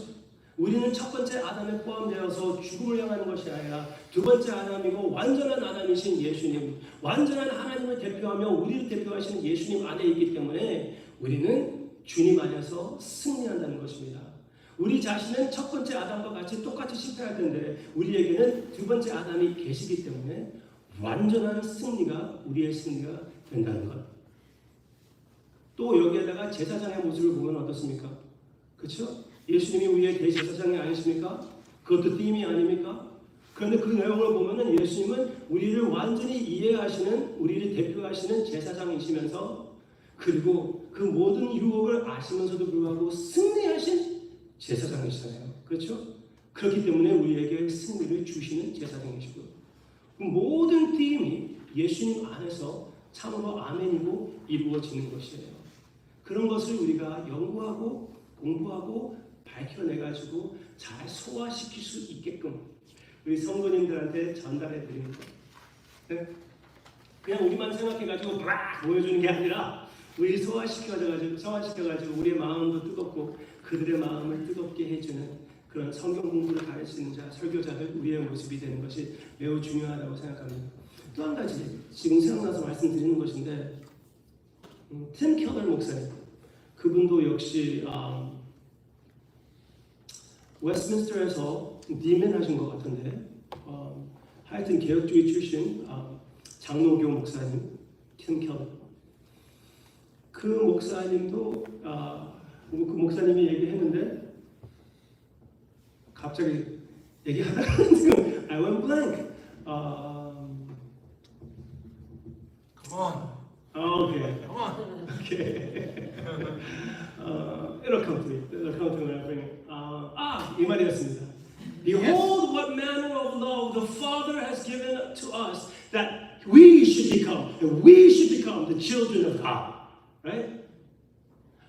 A: 우리는 첫 번째 아담에 포함되어서 죽음을 향하는 것이 아니라 두 번째 아담이고 완전한 아담이신 예수님, 완전한 하나님을 대표하며 우리를 대표하시는 예수님 안에 있기 때문에 우리는 주님 안에서 승리한다는 것입니다. 우리 자신은 첫 번째 아담과 같이 똑같이 실패할 텐데 우리에게는 두 번째 아담이 계시기 때문에 완전한 승리가 우리의 승리가 된다는 것. 또 여기에다가 제사장의 모습을 보면 어떻습니까? 그렇죠? 예수님이 우리의 대제사장이 아니십니까? 그것도 띠임이 아닙니까? 그런데 그 내용을 보면은 예수님은 우리를 완전히 이해하시는, 우리를 대표하시는 제사장이시면서 그리고 그 모든 유혹을 아시면서도 불구하고 승리하신 제사장이시잖아요. 그렇죠? 그렇기 때문에 우리에게 승리를 주시는 제사장이시고요. 모든 띠임이 예수님 안에서 참으로 아멘이고 이루어지는 것이에요. 그런 것을 우리가 연구하고 공부하고 밝혀내가지고 잘 소화시킬 수 있게끔 우리 성도님들한테 전달해 드립니다. 네? 그냥 우리만 생각해가지고 막 보여주는 게 아니라 우리 소화시켜가지고 우리의 마음도 뜨겁고 그들의 마음을 뜨겁게 해주는 그런 성경 공부를 가르치는 자, 설교자들 우리의 모습이 되는 것이 매우 중요하다고 생각합니다. 또 한 가지 지금 생각나서 말씀드리는 것인데 팀 켈러 목사님, 그분도 역시 웨스트민스터에서 디멘 하신 것 같은데 하여튼 개혁주의 출신 장로교 목사님 팀 켈러, 그 목사님도 그 목사님이 얘기했는데 갑자기 얘기하다가 지금 I went blank.
C: Come on.
A: Okay.
C: Come on.
A: Okay. It'll come to me. It'll come to me when I bring it. 이 말이었습니다. Behold, what manner of love the Father has given to us, that we should become the children of God. Right?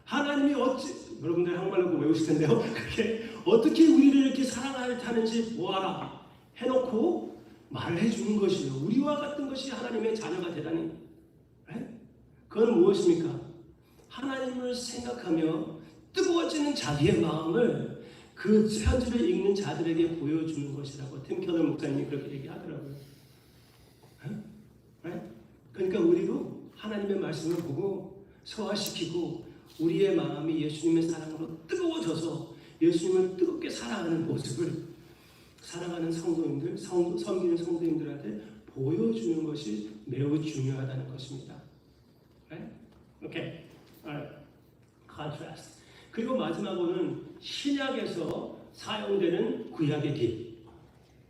A: 하나님이 여러분들 한국말로 그거 외우실 텐데요. 그렇게 어떻게 우리를 이렇게 사랑하는지 보아라 해놓고 말을 해주는 것이요. 우리와 같은 것이 하나님의 자녀가 되다니. Right? 그건 무엇입니까? 하나님을 생각하며 뜨거워지는 자기의 마음을 그 편지를 읽는 자들에게 보여주는 것이라고 팀 켈러 목사님이 그렇게 얘기하더라고요. Right? 그러니까 우리도 하나님의 말씀을 보고 소화시키고 우리의 마음이 예수님의 사랑으로 뜨거워져서 예수님을 뜨겁게 사랑하는 모습을 사랑하는 성도님들, 섬기는 성도님들한테 보여주는 것이 매우 중요하다는 것입니다. Right? Okay. Alright. Contrast. 그리고 마지막으로는 신약에서 사용되는 구약의 길.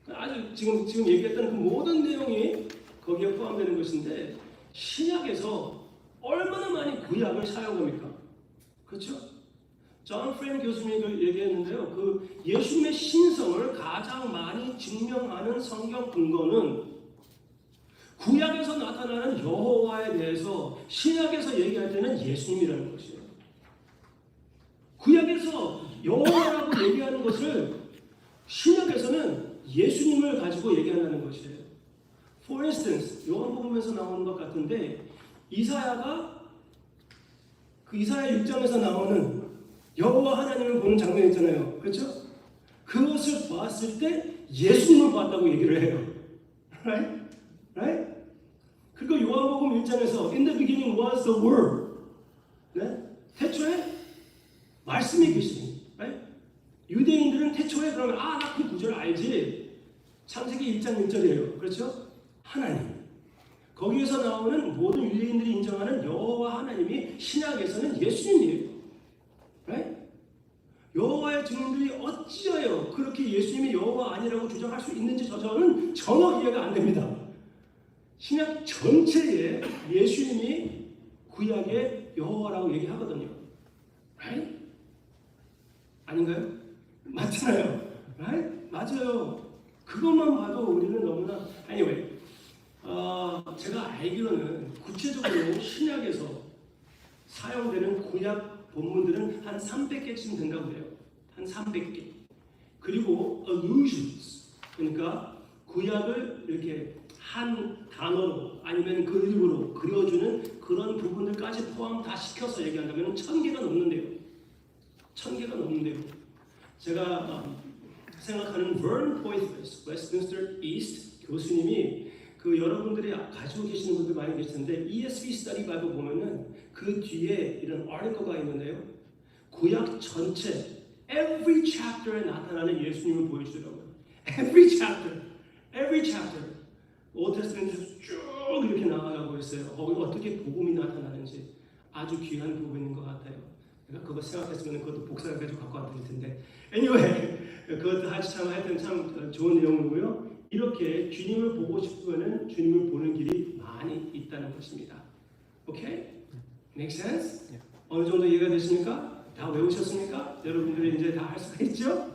A: 아주 지금 얘기했던 그 모든 내용이 거기에 포함되는 것인데 신약에서 얼마나 많이 구약을 사용합니까? 그렇죠? 존 프렌 교수님이 얘기했는데요. 그 예수님의 신성을 가장 많이 증명하는 성경 근거는 구약에서 나타나는 여호와에 대해서 신약에서 얘기할 때는 예수님이라는 것이에요. 구약에서 여호와라고 얘기하는 것을 신약에서는 예수님을 가지고 얘기한다는 것이에요. For instance, 요한복음에서 나오는 것 같은데 이사야가 그 이사야 6장에서 나오는 여호와 하나님을 보는 장면이 있잖아요. 그렇죠? 그것을 봤을 때 예수님을 봤다고 얘기를 해요. Right? Right? 그리고 요한복음 1장에서 In the beginning was the Word. 네? 태초에 말씀이 계시니. Right? 유대인들은 태초에 그러면 나 그 구절 알지. 창세기 1장 1절이에요. 그렇죠? 하나님. 거기에서 나오는 모든 유대인들이 인정하는 여호와 하나님이 신약에서는 예수님이에요. Right? 여호와의 증인들이 어찌하여 그렇게 예수님이 여호와 아니라고 주장할 수 있는지 저는 전혀 이해가 안 됩니다. 신약 전체에 예수님이 구약의 여호와라고 얘기하거든요. Right? 아닌가요? 맞잖아요. Right? 맞아요. 그것만 봐도 우리는 너무나 anyway. 제가 알기로는 구체적으로 신약에서 사용되는 구약 본문들은 한 300개쯤 된다고 해요. 한 300개. 그리고 allusions, 그러니까 구약을 이렇게 한 단어로 아니면 그림으로 그려주는 그런 부분들까지 포함 다 시켜서 얘기한다면 1000개가 넘는데요. 1000개가 넘는데요. 제가 생각하는 Vern Poitras, 웨스트민스터 이스트 교수님이 그 여러분들이 가지고 계시는 분들 많이 계실 텐데 ESV Study Bible 보면은 그 뒤에 이런 article가 있는데요. 구약 전체 every chapter에 나타나는 예수님을 보여주더라고요. Every chapter. Old Testament에서 쭉 이렇게 나가고 있어요. 거기 어떻게 복음이 나타나는지 아주 귀한 부분인 것 같아요. 내가 그거 생각했으면 그것도 복사해가지고 갖고 왔을 텐데. Anyway, 그것도 하여튼 참 좋은 내용이고요. 이렇게 주님을 보고 싶으면 주님을 보는 길이 많이 있다는 것입니다. 오케이? Make sense? 어느 정도 이해가 되십니까? 다 외우셨습니까? 여러분들이 이제 다 할 수가 있죠?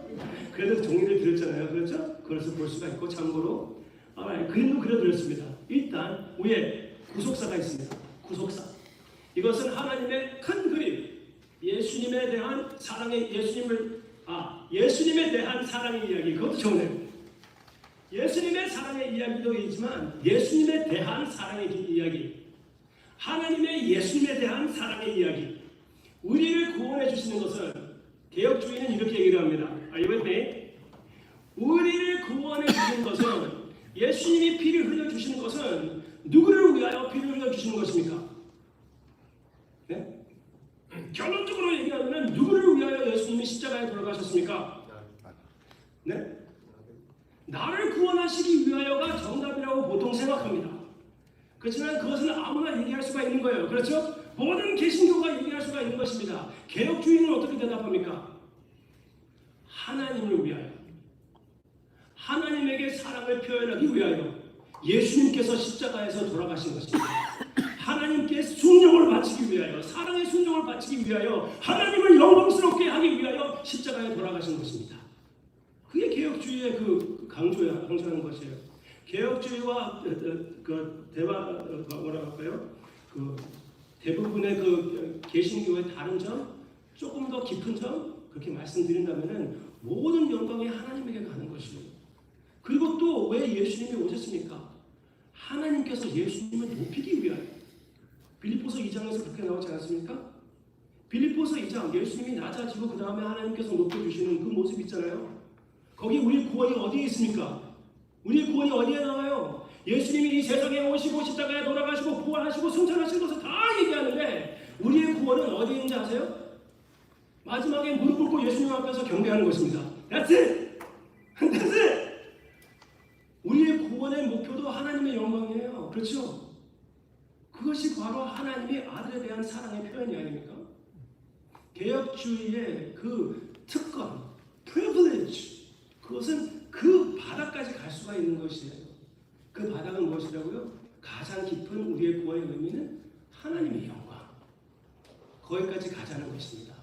A: 그래도 종이를 드렸잖아요. 그렇죠? 그래서 볼 수가 있고 참고로 그림도 그려드렸습니다. 일단 위에 구속사가 있습니다. 구속사. 이것은 하나님의 큰 그림. 예수님에 대한 사랑의 예수님에 대한 사랑의 이야기. 그것도 좋네요. 예수님의 사랑의 이야기도 있지만 예수님에 대한 사랑의 이야기. 하나님의 예수님에 대한 사랑의 이야기. 우리를 구원해 주시는 것은 개혁주의는 이렇게 얘기를 합니다. Are you with me? 우리를 구원해 주시는 것은 예수님이 피를 흘려 주시는 것은 누구를 위하여 피를 흘려 주시는 것입니까? 네? 결론적으로 얘기하면 누구를 위하여 예수님이 십자가에 돌아가셨습니까? 네? 나를 구원하시기 위하여가 정답이라고 보통 생각합니다. 그렇지만 그것은 아무나 얘기할 수가 있는 거예요. 그렇죠? 모든 개신교가 얘기할 수가 있는 것입니다. 개혁주의는 어떻게 대답합니까? 하나님을 위하여, 하나님에게 사랑을 표현하기 위하여 예수님께서 십자가에서 돌아가신 것입니다. 하나님께 순종을 바치기 위하여, 사랑의 순종을 바치기 위하여, 하나님을 영광스럽게 하기 위하여 십자가에 돌아가신 것입니다. 그게 개혁주의의 그 강조하는 것이에요. 개혁주의와 대부분의 그 개신교의 다른 점, 조금 더 깊은 점 그렇게 말씀드린다면은 모든 영광이 하나님에게 가는 것이고, 그리고 또 왜 예수님이 오셨습니까? 하나님께서 예수님을 높이기 위하여. 빌립보서 2장에서 그렇게 나오지 않았습니까? 빌립보서 2장 예수님이 낮아지고 그 다음에 하나님께서 높여주시는 그 모습 있잖아요. 거기 우리 구원이 어디에 있습니까? 우리 구원이 어디에 나와요? 예수님이 이 세상에 오시고 십자가에 돌아가시고 부활하시고 승천하신 것을 다 얘기하는데 우리의 구원은 어디에 있는지 아세요? 마지막에 무릎 꿇고 예수님 앞에서 경배하는 것입니다. That's it! That's it! 우리의 구원의 목표도 하나님의 영광이에요. 그렇죠? 그것이 바로 하나님의 아들에 대한 사랑의 표현이 아닙니까? 개혁주의의 그 특권, privilege, 그것은 그 바닥까지 갈 수가 있는 것이에요. 그 바닥은 무엇이라고요? 가장 깊은 우리의 구원의 의미는 하나님의 영광. 거기까지 가자는 것입니다.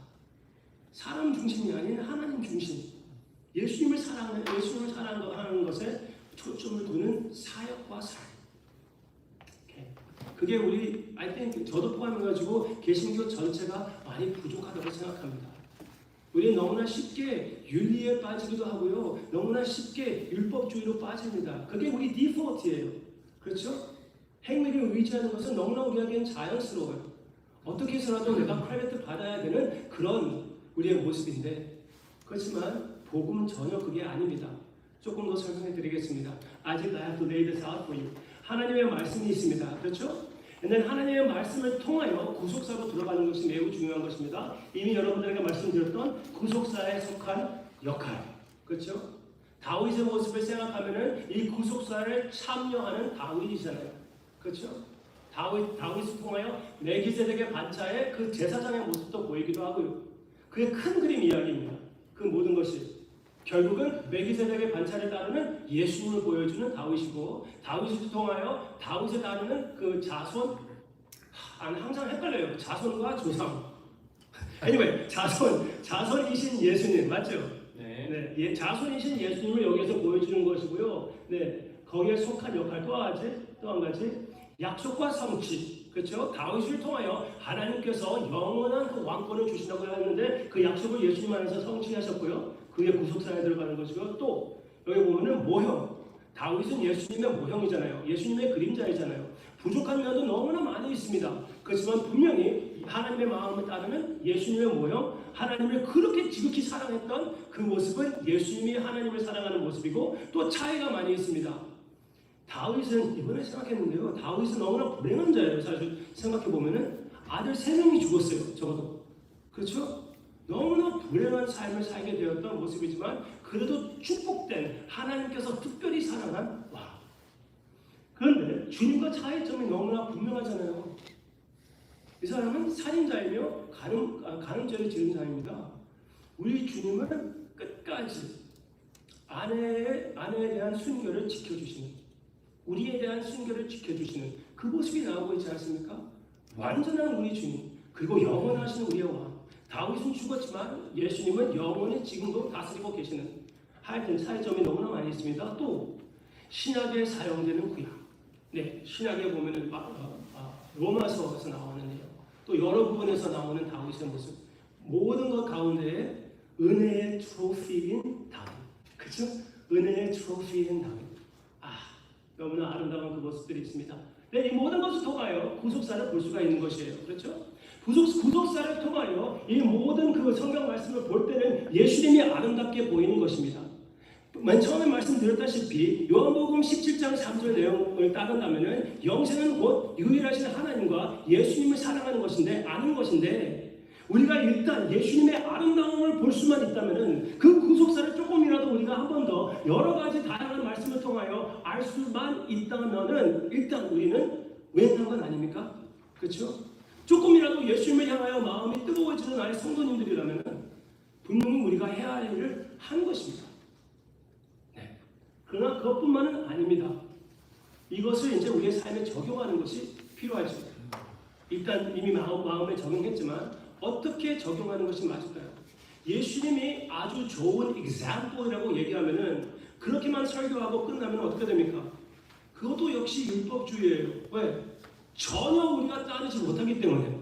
A: 사람 중심이 아닌 하나님 중심. 예수님을 사랑하는 것에 초점을 두는 사역과 삶. 그게 우리, I think, 저도 포함해가지고 개신교 전체가 많이 부족하다고 생각합니다. 우리는 너무나 쉽게 윤리에 빠지기도 하고요. 너무나 쉽게 율법주의로 빠집니다. 그게 우리 디폴트예요. 그렇죠? 행위를 의지하는 것은 너무나 우리에게는 자연스러워요. 어떻게 해서라도 내가 크레딧 받아야 되는 그런 우리의 모습인데, 그렇지만 복음은 전혀 그게 아닙니다. 조금 더 설명해 드리겠습니다. 아직 I have to lay this out for you. 하나님의 말씀이 있습니다. 그렇죠? 근데 하나님의 말씀을 통하여 구속사로 들어가는 것이 매우 중요한 것입니다. 이미 여러분들에게 말씀드렸던 구속사에 속한 역할. 그렇죠? 다윗의 모습을 생각하면은 이 구속사를 참여하는 다윗이잖아요. 그렇죠? 다윗을 통하여 멜기세덱의 반차의 그 제사장의 모습도 보이기도 하고요. 그게 큰 그림 이야기입니다. 그 모든 것이. 결국은 멜기세덱의 반차를 따르는 예수님을 보여주는 다윗이고, 다윗을 통하여 다윗을 따르는 그 자손, 항상 헷갈려요. 자손과 조상. anyway, 자손이신 예수님 맞죠? 네. 자손이신 예수님을 여기서 보여주는 것이고요. 네, 거기에 속한 역할 또 한 가지 약속과 성취. 그렇죠? 다윗을 통하여 하나님께서 영원한 그 왕권을 주신다고 하는데 그 약속을 예수님 안에서 성취하셨고요. 그게 구속사에 들어가는 것이고, 또 여기 보면은 모형. 다윗은 예수님의 모형이잖아요. 예수님의 그림자이잖아요. 부족한 면도 너무나 많이 있습니다. 그렇지만 분명히 하나님의 마음을 따르는 예수님의 모형, 하나님을 그렇게 지극히 사랑했던 그 모습은 예수님이 하나님을 사랑하는 모습이고 또 차이가 많이 있습니다. 다윗은 이번에 생각했는데요. 다윗은 너무나 불행한 자예요. 사실 생각해보면은 아들 3명이 죽었어요. 적어도. 그렇죠? 너무나 불행한 삶을 살게 되었던 모습이지만 그래도 축복된 하나님께서 특별히 사랑한 왕. 그런데 주님과 차이점이 너무나 분명하잖아요. 이 사람은 살인자이며 간음죄를 지은 자입니다. 우리 주님은 끝까지 아내에 대한 순결을 지켜주시는, 우리에 대한 순결을 지켜주시는 그 모습이 나오고 있지 않습니까? 완전한 우리 주님, 그리고 영원하신 우리의 왕. 다윗은 죽었지만 예수님은 영원히 지금도 다스리고 계시는, 하여튼 차이점이 너무나 많이 있습니다. 또 신약에 사용되는 구약, 네, 신약에 보면은 로마서에서 나오는 내용, 또 여러 부분에서 나오는 다윗의 모습, 모든 것 가운데에 은혜의 트로피인 다윗, 그렇죠? 은혜의 트로피인 다윗. 너무나 아름다운 그 모습들이 있습니다. 네, 이 모든 것을 통하여 구속사를 볼 수가 있는 것이에요. 그렇죠? 구속사를 통하여 이 모든 그 성경 말씀을 볼 때는 예수님이 아름답게 보이는 것입니다. 맨 처음에 말씀드렸다시피 요한복음 17장 3절 내용을 따른다면 영생은 곧 유일하신 하나님과 예수님을 사랑하는 것인데, 아는 것인데, 우리가 일단 예수님의 아름다움을 볼 수만 있다면 그 구속사를 조금이라도 우리가 한 번 더 여러 가지 다양한 말씀을 통하여 알 수만 있다면 일단 우리는 웬한 건 아닙니까? 그렇죠? 조금이라도 예수님을 향하여 마음이 뜨거워지는 나의 성도님들이라면 분명히 우리가 해야 할 일을 한 것입니다. 네. 그러나 그것뿐만은 아닙니다. 이것을 이제 우리의 삶에 적용하는 것이 필요하죠. 일단 이미 마음에 적용했지만 어떻게 적용하는 것이 맞을까요? 예수님이 아주 좋은 example이라고 얘기하면은 그렇게만 설교하고 끝나면 어떻게 됩니까? 그것도 역시 율법주의예요. 왜? 전혀 우리가 따르지 못하기 때문에.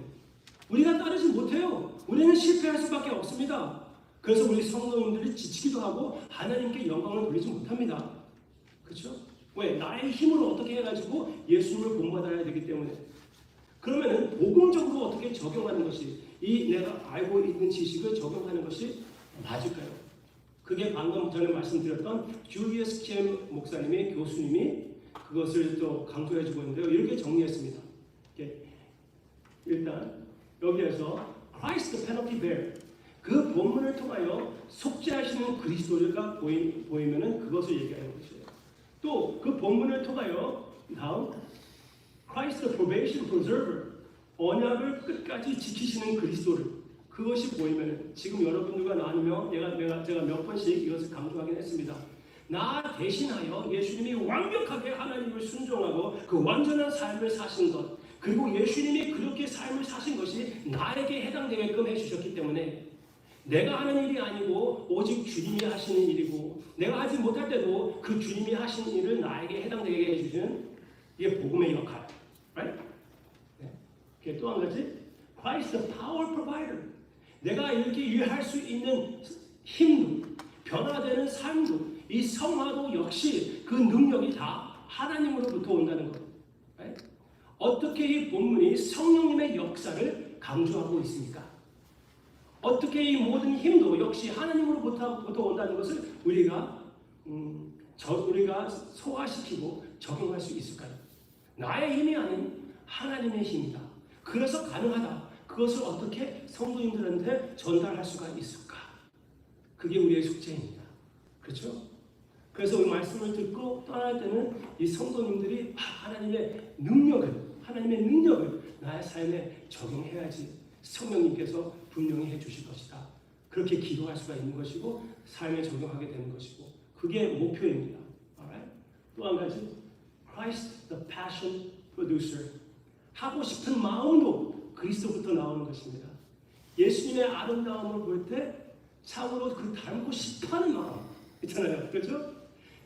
A: 우리가 따르지 못해요. 우리는 실패할 수밖에 없습니다. 그래서 우리 성도님들이 지치기도 하고 하나님께 영광을 돌리지 못합니다. 그렇죠? 왜? 나의 힘으로 어떻게 해가지고 예수님을 본받아야 되기 때문에. 그러면은 복음적으로 어떻게 적용하는 것이, 이 내가 알고 있는 지식을 적용하는 것이 맞을까요? 그게 방금 전에 말씀드렸던 줄리어스 캠 목사님의 교수님이 그것을 또 강조해주고 있는데요. 이렇게 정리했습니다. 일단 여기에서 Christ the penalty bearer, 그 본문을 통하여 속죄하시는 그리스도가 보이면은 그것을 얘기하는 것이에요. 또 그 본문을 통하여 다음 Christ the probation preserver, 언약을 끝까지 지키시는 그리스도를, 그것이 보이면 지금 여러분들과 나누며 제가 몇 번씩 이것을 강조하긴 했습니다. 나 대신하여 예수님이 완벽하게 하나님을 순종하고 그 완전한 삶을 사신 것, 그리고 예수님이 그렇게 삶을 사신 것이 나에게 해당되게끔 해주셨기 때문에 내가 하는 일이 아니고 오직 주님이 하시는 일이고, 내가 하지 못할 때도 그 주님이 하시는 일을 나에게 해당되게 해주시는, 이게 복음의 역할. Right? 네. 또 한 가지, Christ the power provider. 내가 이렇게 일할 수 있는 힘도, 변화되는 삶도, 이 성화도 역시 그 능력이 다 하나님으로부터 온다는 것. Right? 어떻게 이 본문이 성령님의 역사를 강조하고 있습니까? 어떻게 이 모든 힘도 역시 하나님으로부터 온다는 것을 우리가 소화시키고 적용할 수 있을까요? 나의 힘이 아닌 하나님의 힘이다. 그래서 가능하다. 그것을 어떻게 성도님들한테 전달할 수가 있을까? 그게 우리의 숙제입니다. 그렇죠? 그래서 이 말씀을 듣고 떠날 때는 이 성도님들이 하나님의 능력을 나의 삶에 적용해야지 성령님께서 분명히 해주실 것이다. 그렇게 기도할 수가 있는 것이고 삶에 적용하게 되는 것이고, 그게 목표입니다. Alright? 또 한 가지, Christ the passion producer. 하고 싶은 마음도 그리스도부터 나오는 것입니다. 예수님의 아름다움을 볼 때 참으로 그 닮고 싶어하는 마음 있잖아요. 그렇죠?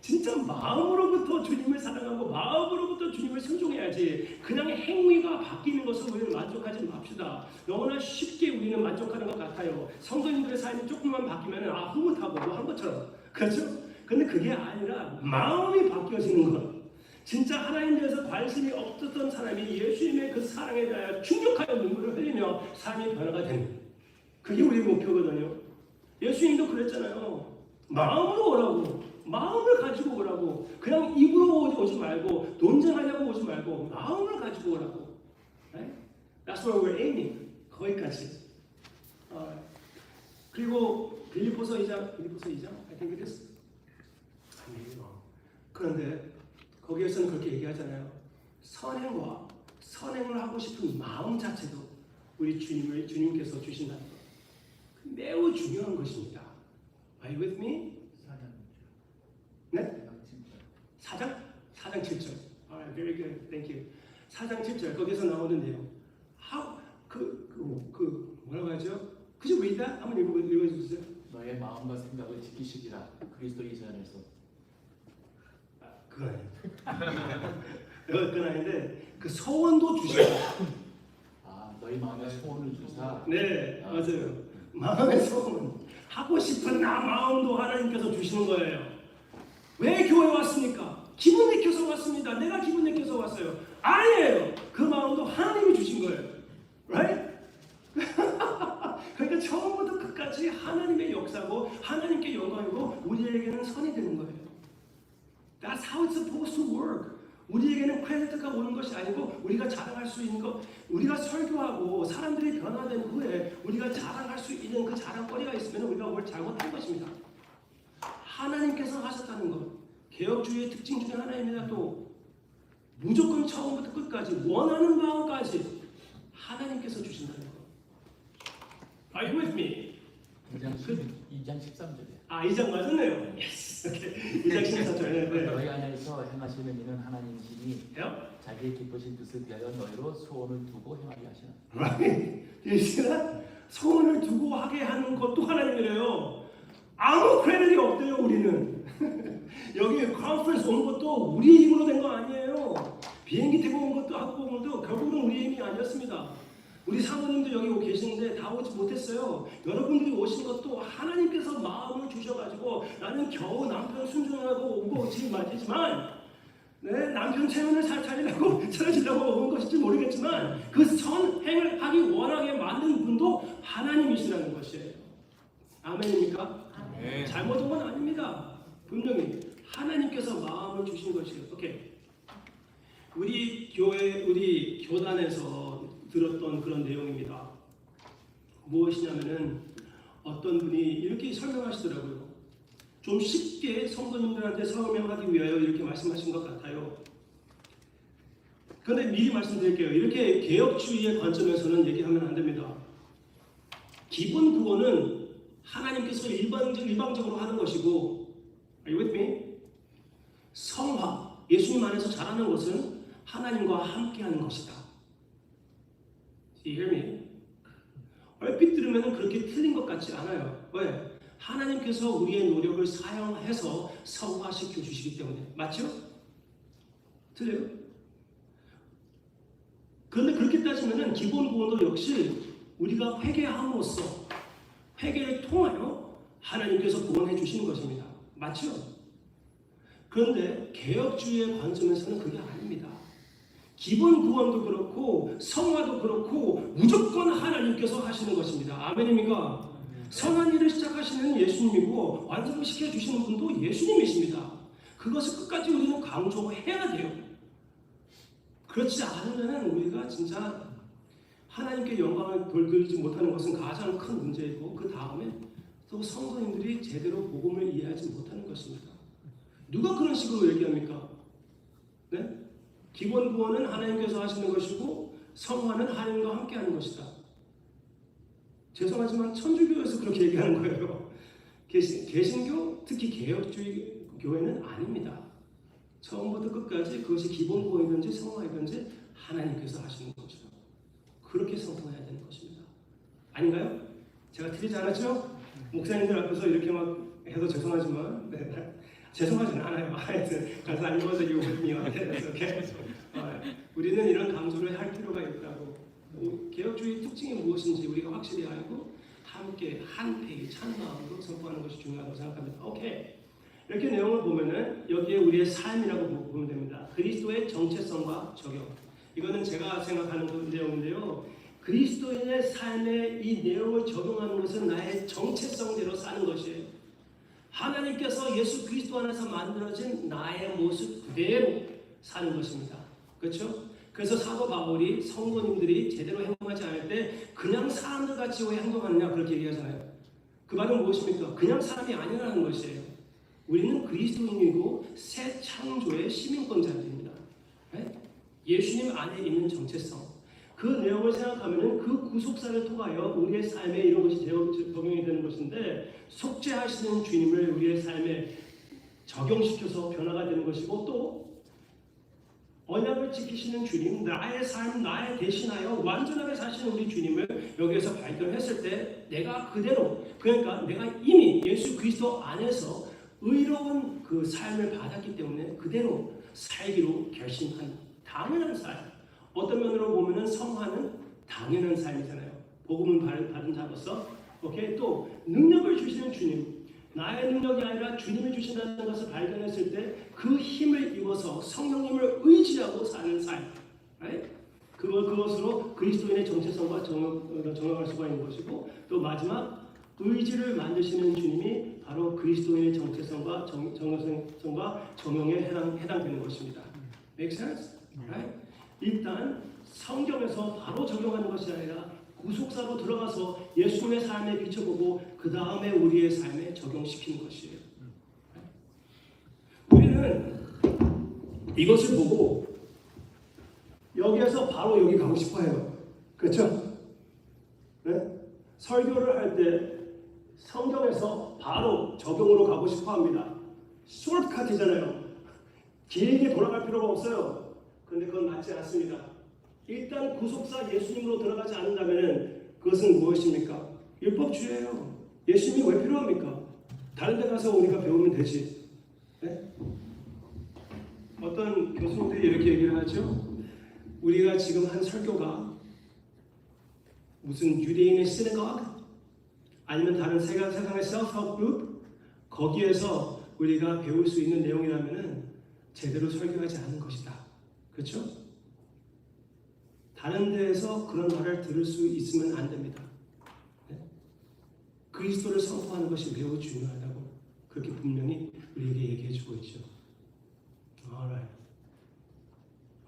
A: 진짜 마음으로부터 주님을 사랑하고 마음으로부터 주님을 순종해야지, 그냥 행위가 바뀌는 것을 우리는 만족하지 맙시다. 너무나 쉽게 우리는 만족하는 것 같아요. 성도님들의 삶이 조금만 바뀌면 흐뭇하고 뭐 한 것처럼. 그렇죠? 근데 그게 아니라 마음이 바뀌어지는 것. 진짜 하나님에 대해서 관심이 없었던 사람이 예수님의 그 사랑에 대하여 충격하여 눈물을 흘리며 삶이 변화가 되는 거예요. 그게 우리의 목표거든요. 예수님도 그랬잖아요. 마음으로 오라고. 마음을 가지고 오라고. 그냥 입으로 오지 말고 논쟁하려고 오지 말고 마음을 가지고 오라고. Right? That's where we're aiming. 거기까지. 그리고 빌립보서 2장 I think it is. 그런데 거기에서는 그렇게 얘기하잖아요. 선행을 하고 싶은 마음 자체도 우리 주님께서 주신다는 것. 매우 중요한 것입니다. Are you with me? 네? 4장 7절. Alright, very good. Thank you. 4장 7절 거기서 나오는데요. 뭐라고 하죠? 그죠? 왜 있다? 한번 읽어주세요.
D: 너의 마음과 생각을 지키시기라 그리스도 예수 안에서.
A: 그거 아니에요. 그건 아닌데 그 소원도 주시고.
D: 너희 마음에 소원을 주사.
A: 네, 맞아요. 마음의 소원. 하고 싶은 나 마음도 하나님께서 주시는 거예요. 왜 교회 왔습니까? 기분 내켜서 왔습니다. 내가 기분 내켜서 왔어요. 아니에요. 그 마음도 하나님이 주신 거예요. Right? 그러니까 처음부터 끝까지 하나님의 역사고 하나님께 영광이고 우리에게는 선이 되는 거예요. That's how it's supposed to work. 우리에게는 크레디트가 오는 것이 아니고 우리가 자랑할 수 있는 것, 우리가 설교하고 사람들이 변화된 후에 우리가 자랑할 수 있는 그 자랑거리가 있으면 우리가 뭘 잘못한 것입니다. 하나님께서 하셨다는 것, 개혁주의의 특징 중에 하나입니다. 또 무조건 처음부터 끝까지 원하는 마음까지 하나님께서 주신다는 것. Are you with me?
D: 2장 13절에.
A: 2장 맞았네요. Yes. Okay. 2장 13절에.
D: 너희 안에서 행하시는 이는 하나님이시니
A: Yeah?
D: 자기의 기쁘신 뜻을 위하여 너희로 소원을 두고 행하게 하시는.
A: Right? You see that? 소원을 두고 하게 하는 것도 하나님이래요. 아무 크레딧이 없대요, 우리는. 여기 컨퍼런스 온 것도 우리 힘으로 된 거 아니에요. 비행기 타고 온 것도 학교 온 것도 결국은 우리 힘이 아니었습니다. 우리 사모님도 여기 오고 계시는데 다 오지 못했어요. 여러분들이 오신 것도 하나님께서 마음을 주셔가지고 나는 겨우 남편 순종하고 오고 지금 맞지만 남편 체면을 잘 차리려고 온 것인지 모르겠지만 그 선행을 하기 원하게 만든 분도 하나님이시라는 것이에요. 아멘입니까?
C: 네.
A: 잘못 온 건 아닙니다. 분명히 하나님께서 마음을 주신 것이에요. 오케이. 우리 교회, 우리 교단에서 들었던 그런 내용입니다. 무엇이냐면은 어떤 분이 이렇게 설명하시더라고요. 좀 쉽게 성도님들한테 설명하기 위하여 이렇게 말씀하신 것 같아요. 그런데 미리 말씀드릴게요. 이렇게 개혁주의의 관점에서는 얘기하면 안 됩니다. 기본 구원은 하나님께서 일방적으로 하는 것이고, Are you with me? 성화, 예수님 안에서 자라는 것은 하나님과 함께하는 것이다. You hear me? 얼핏 들으면 그렇게 틀린 것 같지 않아요. 왜? 하나님께서 우리의 노력을 사용해서 성화시켜 주시기 때문에. 맞죠? 틀려요? 그런데 그렇게 따지면 기본 구원도 역시 우리가 회개함으로써 회개를 통하여 하나님께서 구원해 주시는 것입니다. 맞죠? 그런데 개혁주의의 관점에서는 그게 아닙니다. 기본 구원도 그렇고 성화도 그렇고 무조건 하나님께서 하시는 것입니다. 아멘입니까? 선한 일을 시작하시는 예수님이고 완성을 시켜주시는 분도 예수님이십니다. 그것을 끝까지 우리는 강조해야 돼요. 그렇지 않으면 우리가 진짜 하나님께 영광을 돌리지 못하는 것은 가장 큰 문제이고 그 다음에 또 성도님들이 제대로 복음을 이해하지 못하는 것입니다. 누가 그런 식으로 얘기합니까? 네? 기본 구원은 하나님께서 하시는 것이고 성화는 하나님과 함께하는 것이다. 죄송하지만 천주교에서 그렇게 얘기하는 거예요. 개신교, 특히 개혁주의 교회는 아닙니다. 처음부터 끝까지 그것이 기본 구원이든지 성화이든지 하나님께서 하시는 것이다. 그렇게 성공해야 되는 것입니다. 아닌가요? 제가 틀리지 않았죠? 목사님들 앞에서 이렇게 막 해서 죄송하지만 죄송하지는 않아요. 하여튼 가서 안 입어서 이거거든요. 우리는 이런 강조를 할 필요가 있다고. 개혁주의 특징이 무엇인지 우리가 확실히 알고 함께 한 페이지 한 마음으로 선포하는 것이 중요하다고 생각합니다. 오케이. 이렇게 내용을 보면은 여기에 우리의 삶이라고 보면 됩니다. 그리스도의 정체성과 적용. 이거는 제가 생각하는 그 내용인데요. 그리스도인의 삶에 이 내용을 적용하는 것은 나의 정체성대로 사는 것이에요. 하나님께서 예수 그리스도 안에서 만들어진 나의 모습 그대로 사는 것입니다. 그렇죠? 그래서 사도 바울이 성도님들이 제대로 행동하지 않을 때 그냥 사람들 같이 왜 행동하느냐 그렇게 얘기하잖아요. 그 말은 무엇입니까? 그냥 사람이 아니라는 것이에요. 우리는 그리스도인이고 새 창조의 시민권자들입니다. 네? 예수님 안에 있는 정체성. 그 내용을 생각하면 그 구속사를 통하여 우리의 삶에 이런 것이 적용이 되는 것인데 속죄하시는 주님을 우리의 삶에 적용시켜서 변화가 되는 것이고 또 언약을 지키시는 주님, 나의 삶, 나의 대신하여 완전하게 사시는 우리 주님을 여기에서 발견했을 때 내가 그대로 그러니까 내가 이미 예수 그리스도 안에서 의로운 그 삶을 받았기 때문에 그대로 살기로 결심한 당연한 삶. 어떤 면으로 보면은 성화는 당연한 삶이잖아요. 복음을 받은 자로서, 오케이 또 능력을 주시는 주님, 나의 능력이 아니라 주님이 주신다는 것을 발견했을 때 그 힘을 입어서 성령님을 의지하고 사는 삶, right? 그것으로 그리스도인의 정체성과 정형할 수가 있는 것이고 또 마지막 의지를 만드시는 주님이 바로 그리스도인의 정체성과 정형성과 정형에 해당되는 것입니다. Make sense? Right? 일단 성경에서 바로 적용하는 것이 아니라 구속사로 들어가서 예수님의 삶에 비춰보고 그 다음에 우리의 삶에 적용시키는 것이에요. 우리는 이것을 보고 여기에서 바로 여기 가고 싶어해요. 그렇죠? 네? 설교를 할 때 성경에서 바로 적용으로 가고 싶어합니다. 숏컷이잖아요. 길게 돌아갈 필요가 없어요. 그런데 그건 맞지 않습니다. 일단 구속사 예수님으로 들어가지 않는다면 그것은 무엇입니까? 율법주의예요. 예수님이 왜 필요합니까? 다른 데 가서 우리가 배우면 되지. 네? 어떤 교수님들이 이렇게 얘기를 하죠. 우리가 지금 한 설교가 무슨 유대인의 시내거그 아니면 다른 세상의 셀프-헬프 그룹 거기에서 우리가 배울 수 있는 내용이라면 제대로 설교하지 않은 것이다. 그렇죠? 다른 데에서 그런 말을 들을 수 있으면 안 됩니다. 네? 그리스도를 선포하는 것이 매우 중요하다고 그렇게 분명히 우리에게 얘기해주고 있죠. Alright.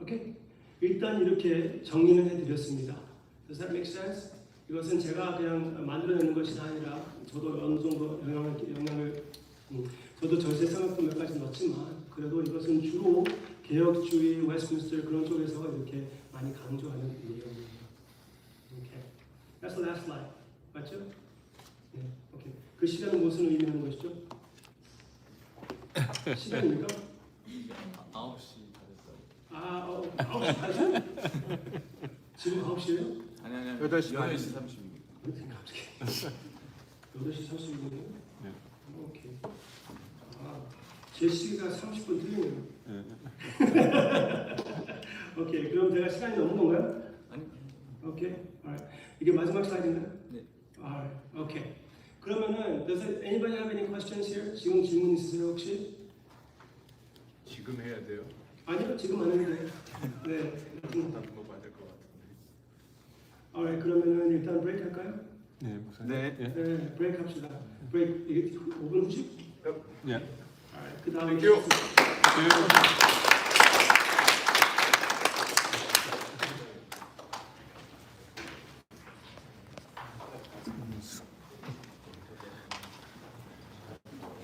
A: 오케이? 일단 이렇게 정리는 해드렸습니다. Does that make sense? 이것은 제가 그냥 만들어내는 것이 아니라 저도 어느 정도 영향을 저도 저의 생각도 몇 가지 넣지만 그래도 이것은 주로 개혁주의, 웨스트민스터 그런 쪽에서 이렇게 많이 강조하는 내용입니다. Okay. That's the last slide. 맞죠? 네. 오케이. 그 시간은 무슨 의미하는 것이죠? 시간입니까?
D: 9시 다 됐어요.
A: 9시 다시? 지금 9시예요?
D: 아니
C: 8시
D: 8시 30분.
A: 어떻게 갑자기 8시 30분이요?
C: 네.
A: 오케이. 제 시기가 30분 틀리네요. 오케이. 그럼 제가 시간이 넘은 건가요?
D: 아니.
A: 오케이. Alright. 이게 마지막 슬라이드인가요?
D: 네.
A: Alright. 오케이. 그러면은 does anybody have any questions here? 지금 질문 있으세요 혹시?
C: 지금 해야 돼요?
A: 아니요. 지금 안 해도 돼요. 네.
C: 다 먹어야 될 것 같은데.
A: Alright. 그러면은 일단 브레이크 할까요?
C: 네, 목사님. 네.
A: 네. 브레이크 합시다. 브레이크 이게 5분 후식?
C: 네.
A: Alright. 그 다음에
C: Thank you.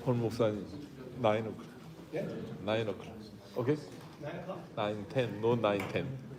C: 본 목사님 9 o'clock.
A: 예?
C: 9 o'clock. Okay?
A: 9 o'clock.
C: 9, 10. No 9, 10.